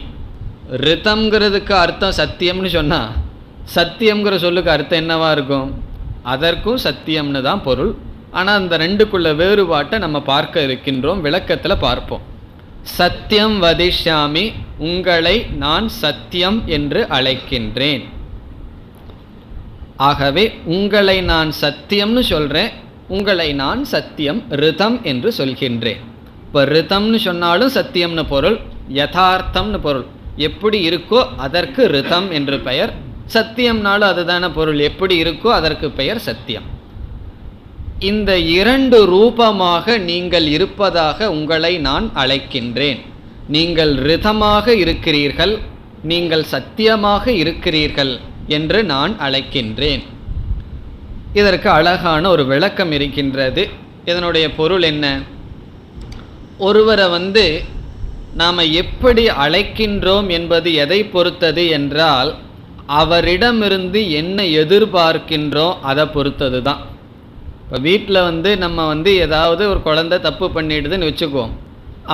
ரிதம்ங்கிறதுக்கு அர்த்தம் சத்தியம்னு சொன்னா சத்தியம்ங்கிற சொல்லுக்கு அர்த்தம் என்னவா இருக்கும்? அதற்கும் சத்தியம்னு தான் பொருள். ஆனால் அந்த ரெண்டுக்குள்ள வேறுபாட்டை நம்ம பார்க்க இருக்கின்றோம், விளக்கத்தில் பார்ப்போம். சத்தியம் வதிஷ்யாமி, உங்களை நான் சத்தியம் என்று அழைக்கின்றேன். ஆகவே உங்களை நான் சத்தியம்னு சொல்கிறேன், உங்களை நான் சத்தியம் ரிதம் என்று சொல்கின்றேன். இப்போ ரிதம்னு சொன்னாலும் சத்தியம்னு பொருள், யதார்த்தம்னு பொருள். எப்படி இருக்கோ அதற்கு ரிதம் என்று பெயர். சத்தியம்னாலும் அதுதான பொருள், எப்படி இருக்கோ அதற்கு பெயர் சத்தியம். இந்த இரண்டு ரூபமாக நீங்கள் இருப்பதாக உங்களை நான் அழைக்கின்றேன். நீங்கள் ரிதமாக இருக்கிறீர்கள், நீங்கள் சத்தியமாக இருக்கிறீர்கள் என்று நான் அழைக்கின்றேன். இதற்கு அழகான ஒரு விளக்கம் இருக்கின்றது. இதனுடைய பொருள் என்ன? ஒருவரை நாம் எப்படி அழைக்கின்றோம் என்பது எதை பொறுத்தது என்றால், அவரிடமிருந்து என்ன எதிர்பார்க்கின்றோம் அதை பொறுத்தது தான். இப்போ வீட்டில் நம்ம ஏதாவது ஒரு குழந்தை தப்பு பண்ணிடுதுன்னு வச்சுக்குவோம்.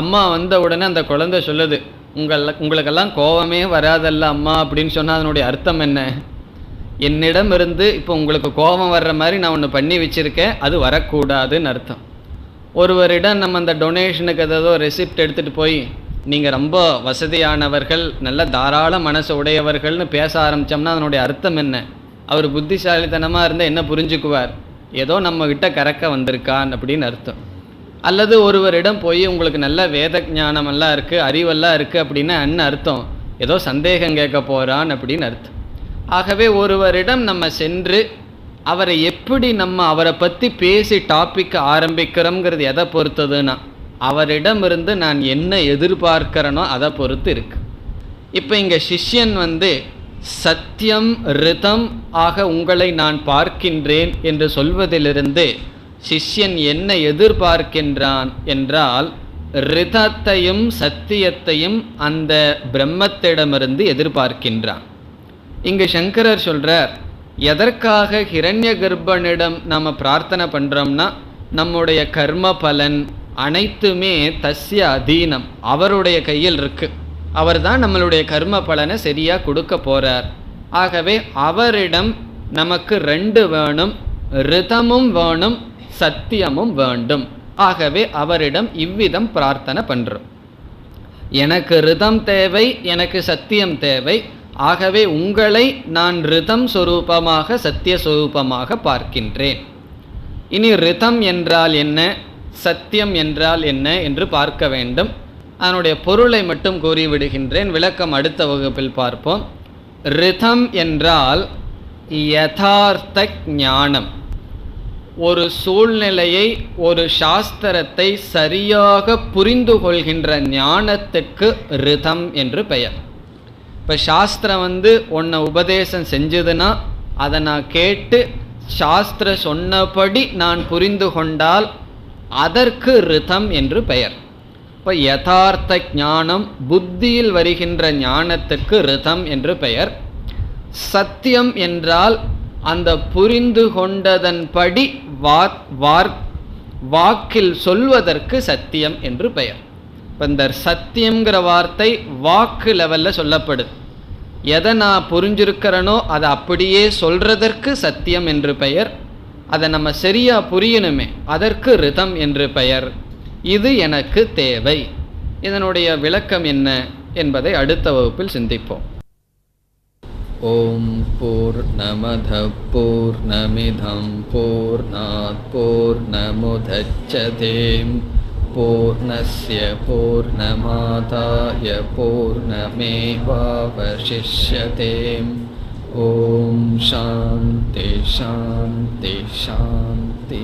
அம்மா வந்த உடனே அந்த குழந்தை சொல்லுது, உங்களுக்கெல்லாம் கோபமே வராதல்ல அம்மா அப்படின்னு சொன்னால் அதனுடைய அர்த்தம் என்ன? என்னிடம் இருந்து இப்போ உங்களுக்கு கோபம் வர்ற மாதிரி நான் ஒன்று பண்ணி வச்சுருக்கேன், அது வரக்கூடாதுன்னு அர்த்தம். ஒருவரிடம் நம்ம அந்த டொனேஷனுக்கு ஏதோ ரெசிப்ட் எடுத்துகிட்டு போய் நீங்கள் ரொம்ப வசதியானவர்கள், நல்ல தாராள மனசு உடையவர்கள்னு பேச ஆரம்பித்தோம்னா அதனுடைய அர்த்தம் என்ன? அவர் புத்திசாலித்தனமாக இருந்தால் என்ன புரிஞ்சுக்குவார்? ஏதோ நம்மக்கிட்ட கறக்க வந்திருக்கான் அப்படின்னு அர்த்தம். அல்லது ஒருவரிடம் போய் உங்களுக்கு நல்ல வேத ஞானமெல்லாம் இருக்குது, அறிவெல்லாம் இருக்குது அப்படின்னா என்ன அர்த்தம்? ஏதோ சந்தேகம் கேட்க போகிறான் அப்படின்னு அர்த்தம். ஆகவே ஒருவரிடம் நம்ம சென்று அவரை எப்படி அவரை பற்றி பேசி டாபிக் ஆரம்பிக்கிறோங்கிறது எதை பொறுத்ததுன்னா, அவரிடமிருந்து நான் என்ன எதிர்பார்க்கிறேனோ அதை பொறுத்து இருக்கு. இப்போ இங்கே சிஷ்யன் சத்தியம் ரிதம் ஆக உங்களை நான் பார்க்கின்றேன் என்று சொல்வதிலிருந்து சிஷ்யன் என்ன எதிர்பார்க்கின்றான் என்றால், ரிதத்தையும் சத்தியத்தையும் அந்த பிரம்மத்திடமிருந்து எதிர்பார்க்கின்றான். இங்கு சங்கரர் சொல்றார், எதற்காக ஹிரண்ய கர்ப்பனிடம் நாம் பிரார்த்தனை பண்ணுறோம்னா, நம்முடைய கர்ம பலன் அனைத்துமே தஸ்ய அதீனம், அவருடைய கையில் இருக்கு. அவர் தான் நம்மளுடைய கர்ம பலனை சரியாக கொடுக்க போகிறார். ஆகவே அவரிடம் நமக்கு ரெண்டு வேணும், ரிதமும் வேணும், சத்தியமும் வேண்டும். ஆகவே அவரிடம் இவ்விதம் பிரார்த்தனை பண்ணுறோம். எனக்கு ரிதம் தேவை, எனக்கு சத்தியம் தேவை. ஆகவே உங்களை நான் ரிதம் சொரூபமாக சத்திய சொரூபமாக பார்க்கின்றேன். இனி ரிதம் என்றால் என்ன, சத்தியம் என்றால் என்ன என்று பார்க்க வேண்டும். அதனுடைய பொருளை மட்டும் கூறிவிடுகின்றேன், விளக்கம் அடுத்த வகுப்பில் பார்ப்போம். ரிதம் என்றால் யதார்த்த ஞானம். ஒரு சூழ்நிலையை, ஒரு சாஸ்திரத்தை சரியாக புரிந்து கொள்கின்ற ஞானத்துக்கு ரிதம் என்று பெயர். இப்போ சாஸ்திரம் ஒன்றை உபதேசம் செஞ்சதுன்னா அதை நான் கேட்டு சாஸ்திர சொன்னபடி நான் புரிந்து கொண்டால் அதற்கு ரிதம் என்று பெயர். இப்போ யதார்த்த ஞானம், புத்தியில் வருகின்ற ஞானத்துக்கு ரிதம் என்று பெயர். சத்தியம் என்றால் அந்த புரிந்து கொண்டதன்படி வாக்கில் சொல்வதற்கு சத்தியம் என்று பெயர். இப்போ இந்த சத்தியம்ங்கிற வார்த்தை வாக்கு லெவலில் சொல்லப்படுது. எதை நான் புரிஞ்சிருக்கிறனோ அதை அப்படியே சொல்றதற்கு சத்தியம் என்று பெயர். அதை நம்ம சரியாக புரியணுமே, அதற்கு ரிதம் என்று பெயர். இது எனக்கு தேவை. இதனுடைய விளக்கம் என்ன என்பதை அடுத்த வகுப்பில் சிந்திப்போம். ஓம் பூர்ணமத பூர்ணமிதம் பூர்ணாத் பூர்ணமுதச்யதே பூர்ணஸ்ய பூர்ணமாதாய பூர்ணமேவாவசிஷ்யதே. ஓம் சாந்தி சாந்தி சாந்தி.